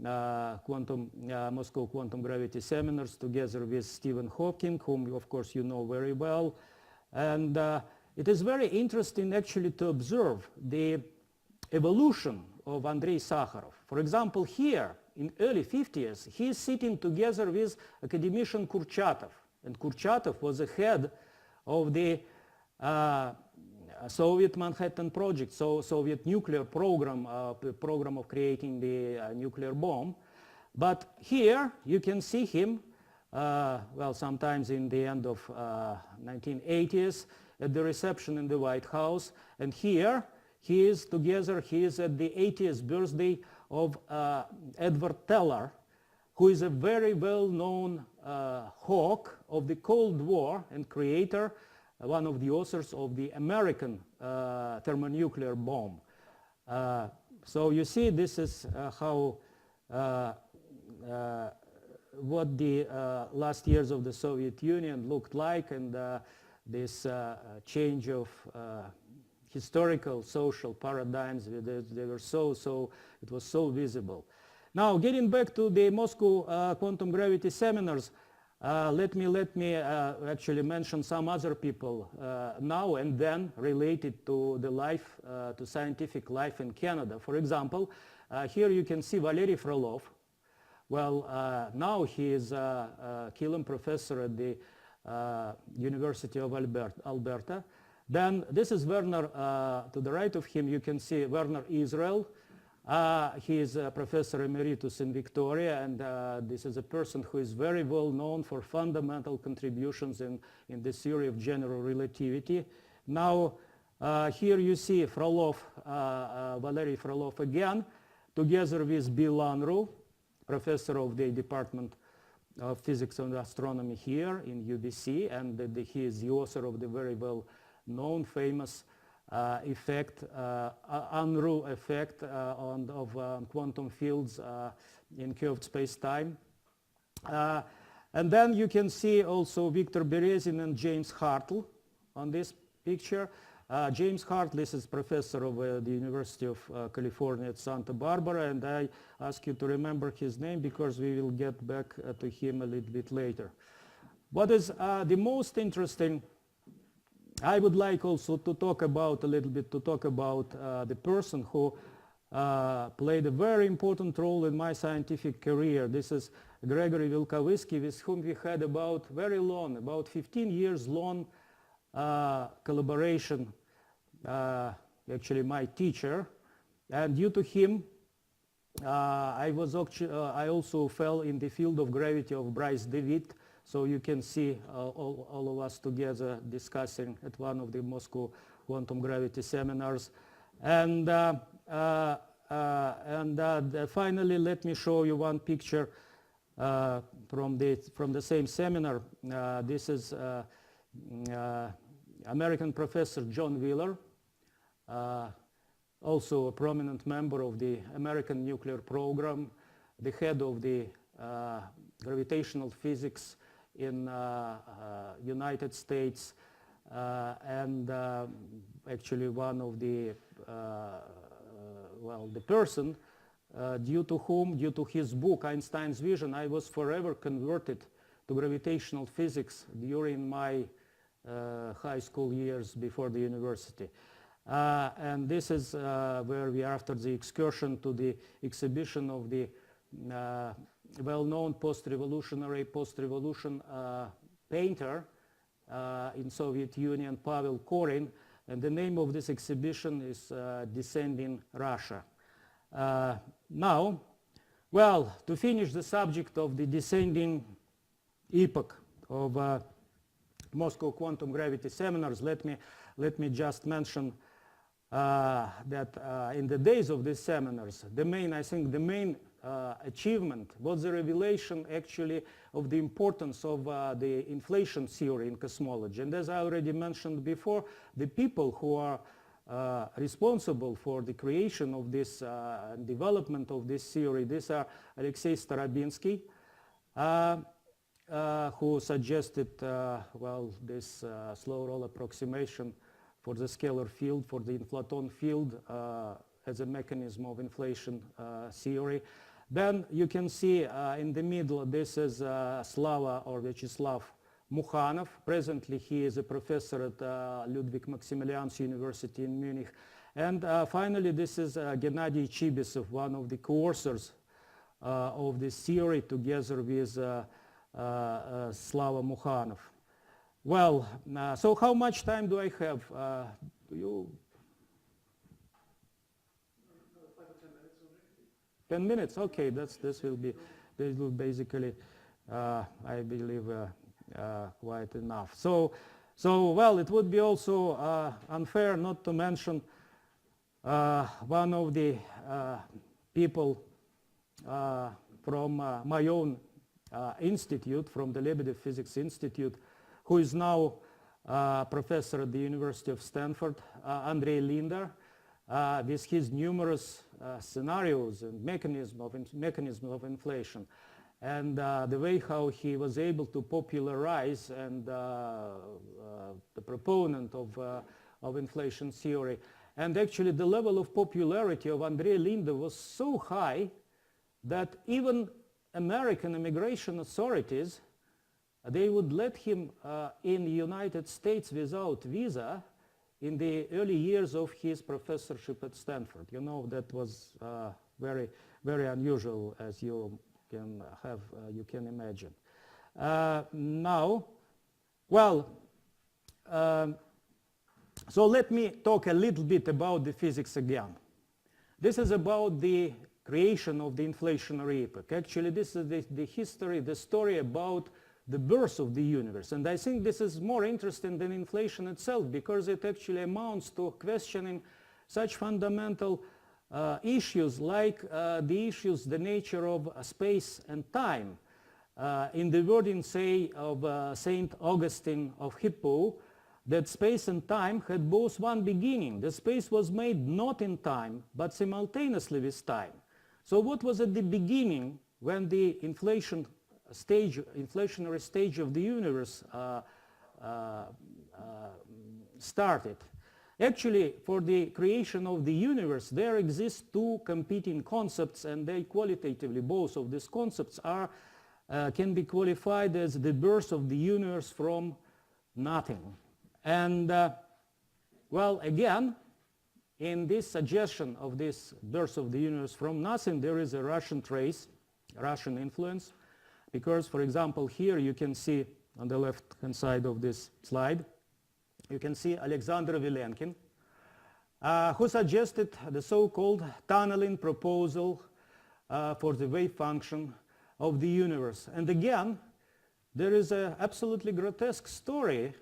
Moscow Quantum Gravity Seminars together with Stephen Hawking, whom of course you know very well. And it is very interesting actually to observe the evolution of Andrei Sakharov. For example, here in early 50s, he is sitting together with academician Kurchatov. And Kurchatov was the head of the Soviet Manhattan Project, so Soviet nuclear program, the program of creating the nuclear bomb. But here you can see him, sometimes in the end of 1980s at the reception in the White House. And here he is together, he is at the 80th birthday of Edward Teller, who is a very well-known hawk of the Cold War and creator, one of the authors of the American thermonuclear bomb. So you see, this is how what the last years of the Soviet Union looked like, and this change of historical social paradigms, they were it was so visible. Now, getting back to the Moscow Quantum Gravity Seminars, let me actually mention some other people now and then related to the life, to scientific life in Canada. For example, here you can see Valery Frolov. Well, now he is a Killam professor at the University of Alberta. Then this is Werner, to the right of him you can see Werner Israel. He is a professor emeritus in Victoria, and this is a person who is very well known for fundamental contributions in the theory of general relativity. Now, here you see Frolov, Valery Frolov again, together with Bill Unruh, professor of the Department of Physics and Astronomy here in UBC, and he is the author of the very well known famous effect, Unruh effect of quantum fields in curved space-time. And then you can see also Victor Berezin and James Hartle on this picture. James Hartle is professor of the University of California at Santa Barbara, and I ask you to remember his name because we will get back to him a little bit later. What is the most interesting, I would like also to talk about the person who played a very important role in my scientific career. This is Gregory Vilkovisky, with whom we had about 15 years long collaboration, actually my teacher. And due to him, I also fell in the field of gravity of Bryce DeWitt. So you can see all of us together discussing at one of the Moscow Quantum Gravity Seminars. And finally, let me show you one picture from the same seminar. This is American professor John Wheeler, also a prominent member of the American nuclear program, the head of the gravitational physics in United States, and actually one of the the person due to his book Einstein's Vision, I was forever converted to gravitational physics during my high school years before the university. And this is where we are after the excursion to the exhibition of the well-known post-revolution painter in Soviet Union, Pavel Korin. And the name of this exhibition is Descending Russia. Now, well, to finish the subject of the descending epoch of Moscow quantum gravity seminars, let me just mention that in the days of these seminars, I think the main achievement was the revelation actually of the importance of the inflation theory in cosmology. And as I already mentioned before, the people who are responsible for the creation of this development of this theory, these are Andrei Barvinsky, who suggested this slow roll approximation for the scalar field, for the inflaton field as a mechanism of inflation theory. Then you can see in the middle, this is Slava or Vyacheslav Mukhanov. Presently, he is a professor at Ludwig Maximilians University in Munich. And finally, this is Gennady Chibisov, one of the co-authors of this theory, together with Slava Mukhanov. Well, so how much time do I have? You 10 minutes? Okay, this will basically, I believe, quite enough. So well, it would be also unfair not to mention one of the people from my own institute, from the Lebedev Physics Institute, who is now professor at the University of Stanford, Andrei Linder, with his numerous scenarios and mechanism of inflation, and the way how he was able to popularize and the proponent of inflation theory. And actually the level of popularity of Andrei Linder was so high that even American immigration authorities, they would let him in the United States without visa in the early years of his professorship at Stanford. You know, that was very, very unusual, as you can imagine. Now, well, so let me talk a little bit about the physics again. This is about the creation of the inflationary epoch. Actually, this is the history, the story about the birth of the universe. And I think this is more interesting than inflation itself, because it actually amounts to questioning such fundamental issues like the nature of space and time. In the wording, say, of St. Augustine of Hippo, that space and time had both one beginning. The space was made not in time, but simultaneously with time. So what was at the beginning when the inflationary stage of the universe started? Actually, for the creation of the universe, there exist two competing concepts, and they qualitatively, both of these concepts can be qualified as the birth of the universe from nothing. And well, again, in this suggestion of this birth of the universe from nothing, there is a Russian trace, Russian influence, because, for example, here you can see on the left-hand side of this slide, you can see Alexander Vilenkin, who suggested the so-called tunneling proposal for the wave function of the universe. And again, there is an absolutely grotesque story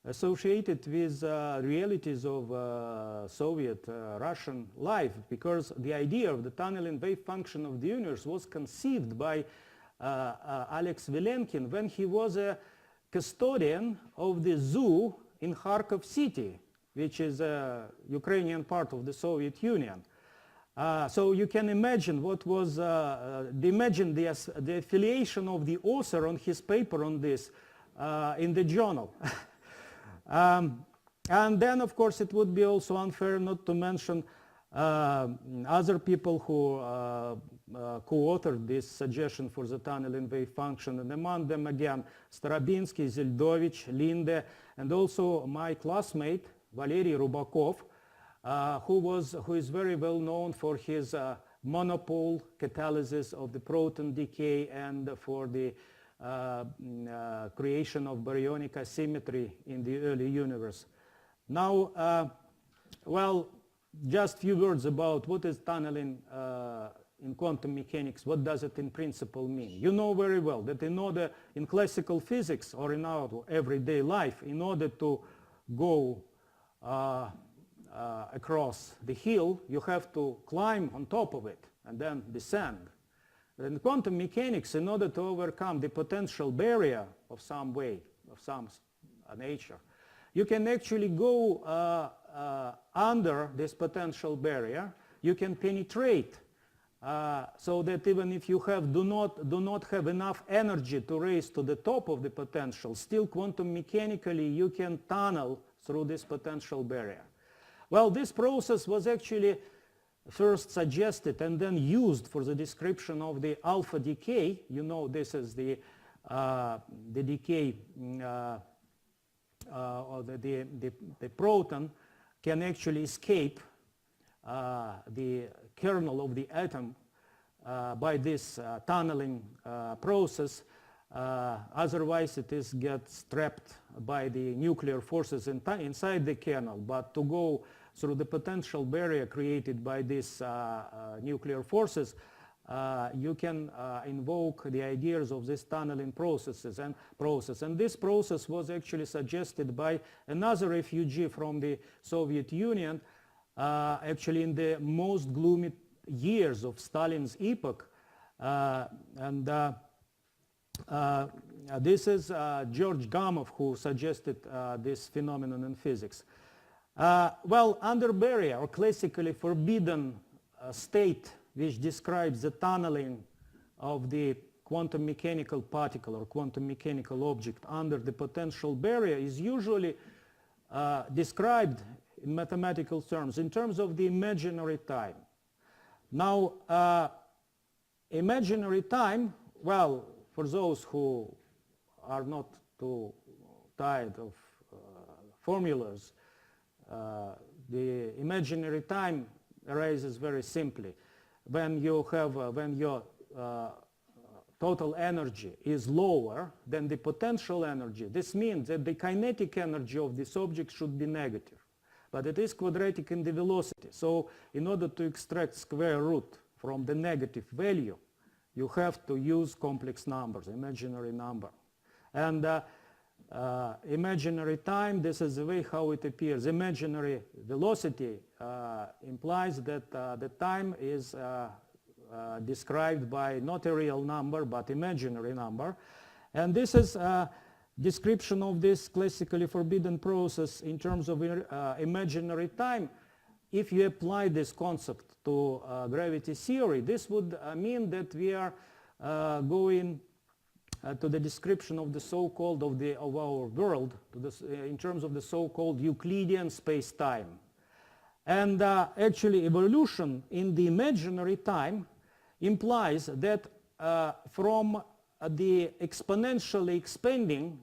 associated with realities of Soviet Russian life, because the idea of the tunneling wave function of the universe was conceived by Alex Vilenkin when he was a custodian of the zoo in Kharkov city, which is a Ukrainian part of the Soviet Union. So you can imagine what was the affiliation of the author on his paper on this in the journal. And then, of course, it would be also unfair not to mention other people who co-authored this suggestion for the tunneling wave function, and among them again Starobinsky, Zeldovich, Linde, and also my classmate Valery Rubakov, who is very well known for his monopole catalysis of the proton decay and for the creation of baryonic asymmetry in the early universe. Now, well, just a few words about what is tunneling in quantum mechanics. What does it in principle mean? You know very well that in classical physics or in our everyday life, in order to go across the hill, you have to climb on top of it and then descend. In quantum mechanics, in order to overcome the potential barrier of some way, of some nature, you can actually go under this potential barrier. You can penetrate so that even if you do not have enough energy to raise to the top of the potential, still quantum mechanically you can tunnel through this potential barrier. Well, this process was actually first suggested and then used for the description of the alpha decay. You know, this is the decay or the proton can actually escape the kernel of the atom by this tunneling process. Otherwise it gets trapped by the nuclear forces inside the kernel. But to go through the potential barrier created by these nuclear forces, you can invoke the ideas of these tunneling processes and And this process was actually suggested by another refugee from the Soviet Union, actually in the most gloomy years of Stalin's epoch. This is George Gamow, who suggested this phenomenon in physics. Well, under barrier, or classically forbidden state, which describes the tunneling of the quantum mechanical particle or quantum mechanical object under the potential barrier, is usually described in mathematical terms, in terms of the imaginary time. Now, imaginary time, well, for those who are not too tired of formulas, the imaginary time arises very simply. When your total energy is lower than the potential energy, this means that the kinetic energy of this object should be negative. But it is quadratic in the velocity. So in order to extract square root from the negative value, you have to use complex numbers, imaginary number. And imaginary time, this is the way how it appears. Imaginary velocity implies that the time is described by not a real number, but imaginary number. And this is a description of this classically forbidden process in terms of imaginary time. If you apply this concept to gravity theory, this would mean that we are going to the description of the so-called of our world in terms of the so-called Euclidean space-time. And actually evolution in the imaginary time implies that from the exponentially expanding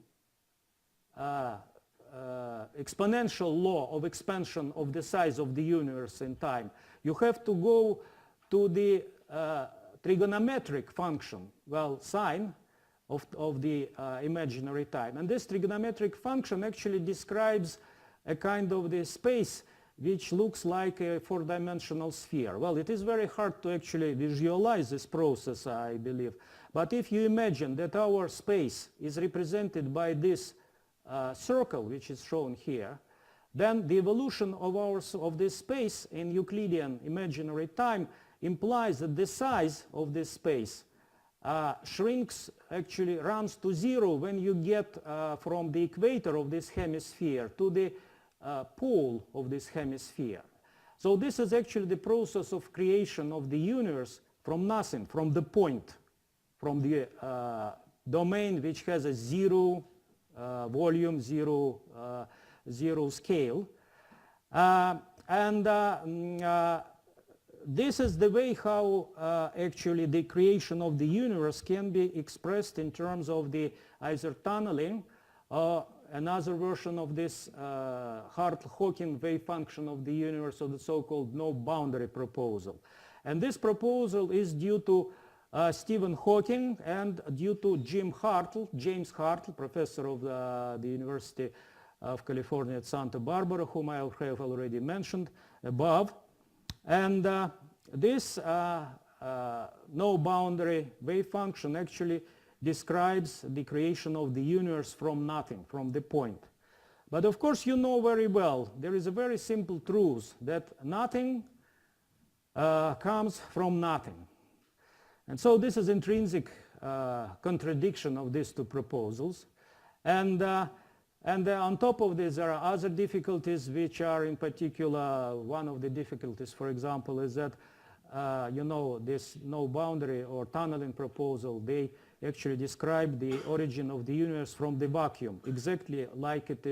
exponential law of expansion of the size of the universe in time, you have to go to the trigonometric function, well, sine of the imaginary time. And this trigonometric function actually describes a kind of the space which looks like a four-dimensional sphere. Well, it is very hard to actually visualize this process, I believe. But if you imagine that our space is represented by this circle, which is shown here, then the evolution of this space in Euclidean imaginary time implies that the size of this space shrinks, actually runs to zero when you get from the equator of this hemisphere to the pole of this hemisphere. So this is actually the process of creation of the universe from nothing, from the point, from the domain which has a zero volume, zero scale. this is the way how actually the creation of the universe can be expressed in terms of the either tunneling or another version of this Hartle-Hawking wave function of the universe, or the so-called no boundary proposal. And this proposal is due to Stephen Hawking and due to James Hartle, professor of the University of California at Santa Barbara, whom I have already mentioned above. And this no boundary wave function actually describes the creation of the universe from nothing, from the point. But of course you know very well, there is a very simple truth that nothing comes from nothing. And so this is intrinsic contradiction of these two proposals. And on top of this, there are other difficulties, which are in particular, one of the difficulties, for example, is that, you know, this no boundary or tunneling proposal, they actually describe the origin of the universe from the vacuum, exactly like it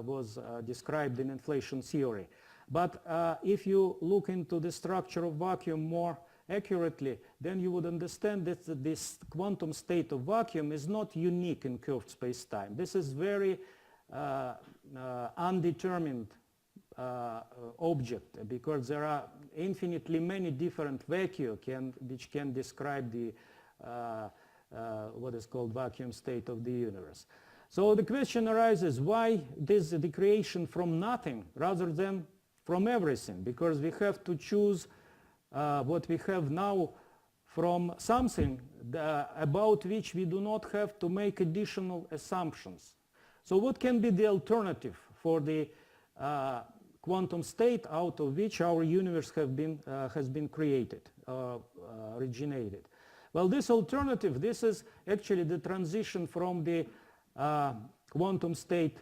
was described in inflation theory. But if you look into the structure of vacuum more accurately, then you would understand that this quantum state of vacuum is not unique in curved space-time. This is very undetermined object, because there are infinitely many different vacua which can describe the what is called vacuum state of the universe. So the question arises, why this the creation from nothing rather than from everything? Because we have to choose what we have now from something about which we do not have to make additional assumptions. So what can be the alternative for the quantum state out of which our universe has been created, originated? Well, this alternative, this is actually the transition from the quantum state,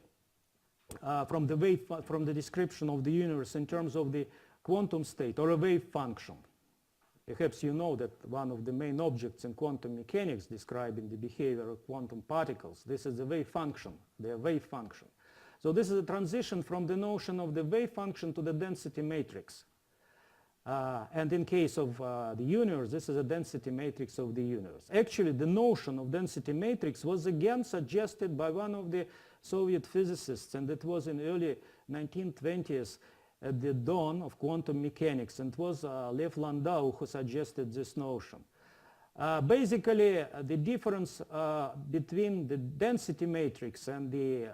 from the description of the universe in terms of the quantum state or a wave function. Perhaps you know that one of the main objects in quantum mechanics describing the behavior of quantum particles, this is the wave function, their wave function. So this is a transition from the notion of the wave function to the density matrix. And in case of the universe, this is a density matrix of the universe. Actually, the notion of density matrix was again suggested by one of the Soviet physicists, and it was in early 1920s at the dawn of quantum mechanics, and it was Lev Landau who suggested this notion. Basically, the difference between the density matrix and the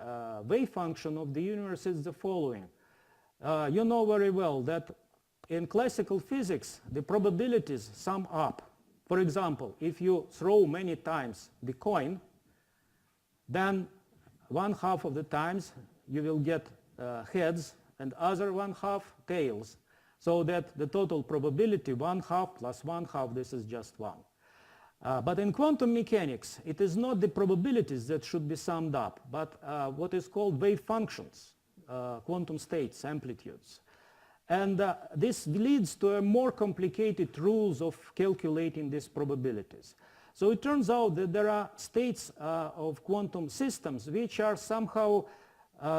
wave function of the universe is the following. You know very well that in classical physics, the probabilities sum up. For example, if you throw many times the coin, then 1/2 of the times you will get heads and other 1/2 tails. So that the total probability 1/2 plus 1/2, this is just 1. But in quantum mechanics, it is not the probabilities that should be summed up, but what is called wave functions, quantum states, amplitudes. And this leads to a more complicated rules of calculating these probabilities. So it turns out that there are states of quantum systems which are somehow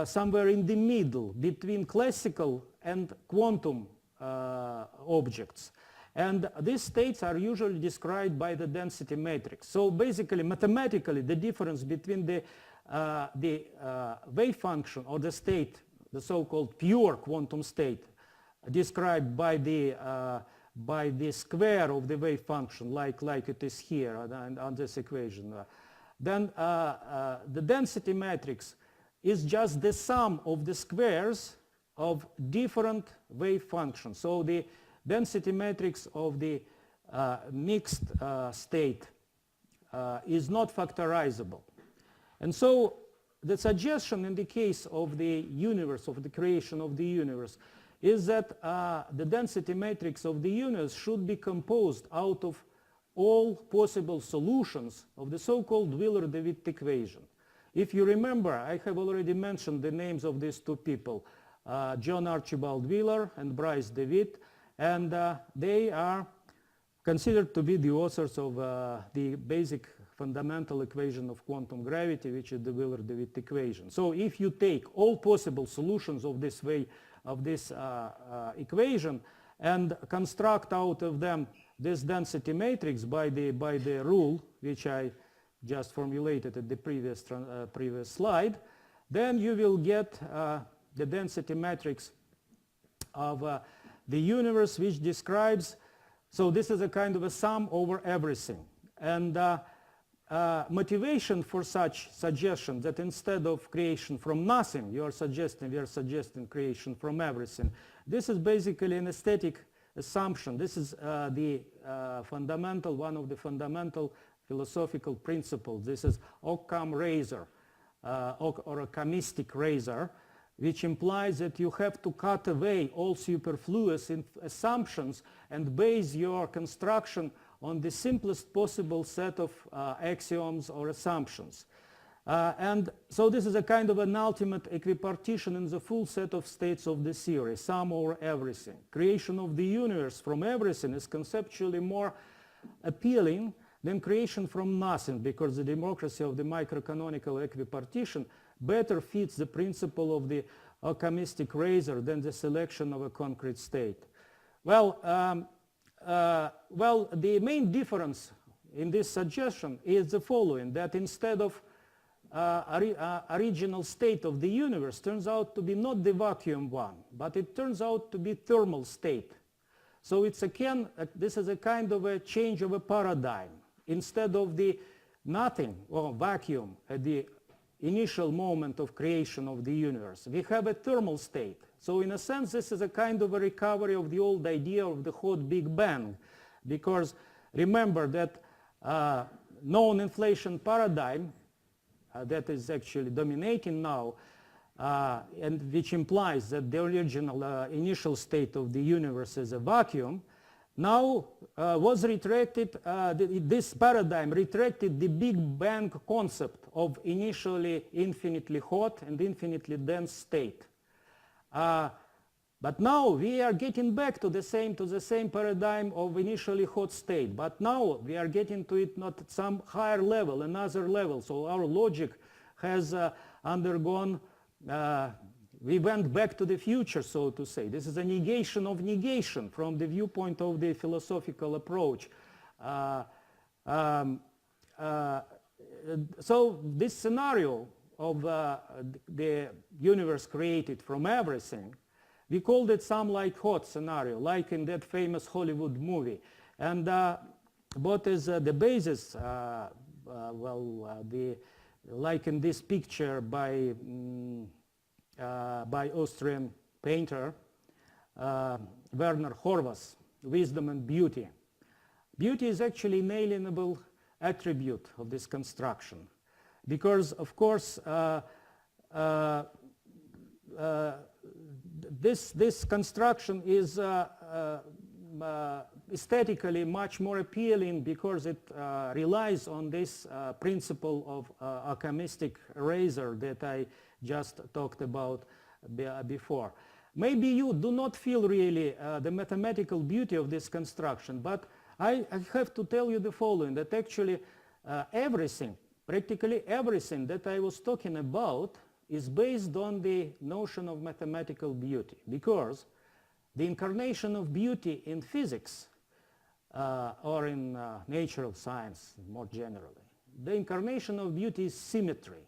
somewhere in the middle between classical and quantum objects. And these states are usually described by the density matrix. So basically, mathematically, the difference between the wave function or the state, the so-called pure quantum state, described by the square of the wave function, like it is here on this equation, then the density matrix is just the sum of the squares of different wave functions. So the density matrix of the mixed state is not factorizable. And so the suggestion in the case of the universe, of the creation of the universe, is that the density matrix of the universe should be composed out of all possible solutions of the so-called Wheeler-DeWitt equation. If you remember, I have already mentioned the names of these two people, John Archibald Wheeler and Bryce DeWitt, and they are considered to be the authors of the basic fundamental equation of quantum gravity, which is the Wheeler-DeWitt equation. So if you take all possible solutions of this equation and construct out of them this density matrix by the rule which I just formulated at the previous slide, then you will get the density matrix of the universe, which describes, so this is a kind of a sum over everything. And motivation for such suggestion that instead of creation from nothing, we are suggesting creation from everything. This is basically an aesthetic assumption. This is one of the fundamental philosophical principles. This is Occam razor, or a Occamistic razor, which implies that you have to cut away all superfluous assumptions and base your construction on the simplest possible set of axioms or assumptions. And so this is a kind of an ultimate equipartition in the full set of states of the theory, sum over everything. Creation of the universe from everything is conceptually more appealing than creation from nothing, because the democracy of the microcanonical equipartition better fits the principle of the Occamistic razor than the selection of a concrete state. Well, the main difference in this suggestion is the following, that instead of original state of the universe turns out to be not the vacuum one, but it turns out to be thermal state. So it's this is a kind of a change of a paradigm. Instead of the nothing or vacuum at the initial moment of creation of the universe, we have a thermal state. So in a sense, this is a kind of a recovery of the old idea of the hot Big Bang, because remember that known inflation paradigm that is actually dominating now, and which implies that the original initial state of the universe is a vacuum, now was retracted, this paradigm retracted the Big Bang concept of initially infinitely hot and infinitely dense state. But now we are getting back to the same paradigm of initially hot state, but now we are getting to it not at some higher level, another level. So our logic has undergone, we went back to the future, so to say. This is a negation of negation from the viewpoint of the philosophical approach. So this scenario of the universe created from everything, we called it some like hot scenario, like in that famous Hollywood movie. And what is the basis? Like in this picture by Austrian painter Werner Horvath's Wisdom and Beauty. Beauty is actually an inalienable attribute of this construction, because of course this construction is aesthetically much more appealing because it relies on this principle of Occamistic razor that I just talked about before. Maybe you do not feel really the mathematical beauty of this construction, but I have to tell you the following, that actually everything, practically everything that I was talking about is based on the notion of mathematical beauty, because the incarnation of beauty in physics or in natural science more generally, the incarnation of beauty is symmetry.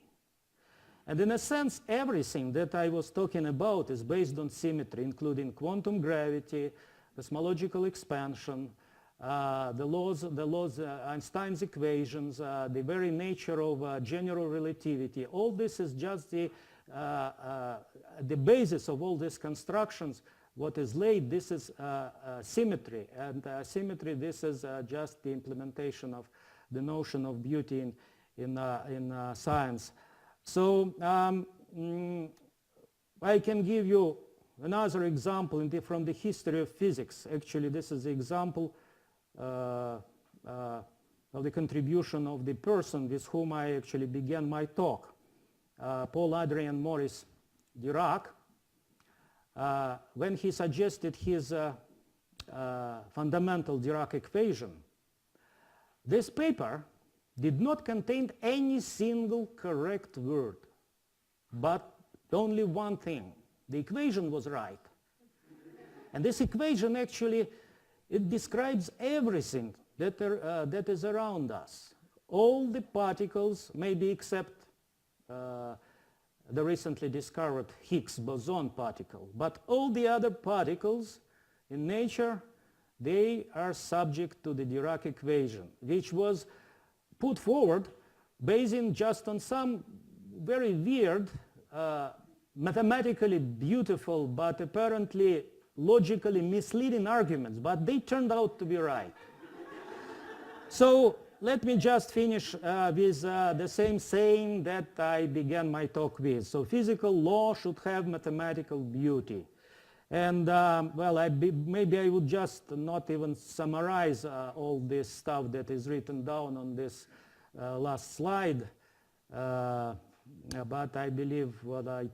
And in a sense, everything that I was talking about is based on symmetry, including quantum gravity, cosmological expansion, the laws, Einstein's equations, the very nature of general relativity. All this is just the basis of all these constructions. What is laid, this is symmetry, and symmetry, this is just the implementation of the notion of beauty in science. So I can give you another example from the history of physics. Actually, this is the example of the contribution of the person with whom I actually began my talk, Paul Adrian Maurice Dirac, when he suggested his fundamental Dirac equation. This paper did not contain any single correct word, but only one thing: the equation was right. And this equation actually, it describes everything that is around us. All the particles, maybe except the recently discovered Higgs boson particle, but all the other particles in nature, they are subject to the Dirac equation, which was put forward based just on some very weird, mathematically beautiful, but apparently logically misleading arguments, but they turned out to be right. So let me just finish with the same saying that I began my talk with. So physical law should have mathematical beauty. And well, maybe I would just not even summarize all this stuff that is written down on this last slide. But I believe what I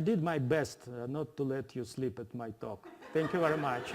did my best not to let you sleep at my talk. Thank you very much.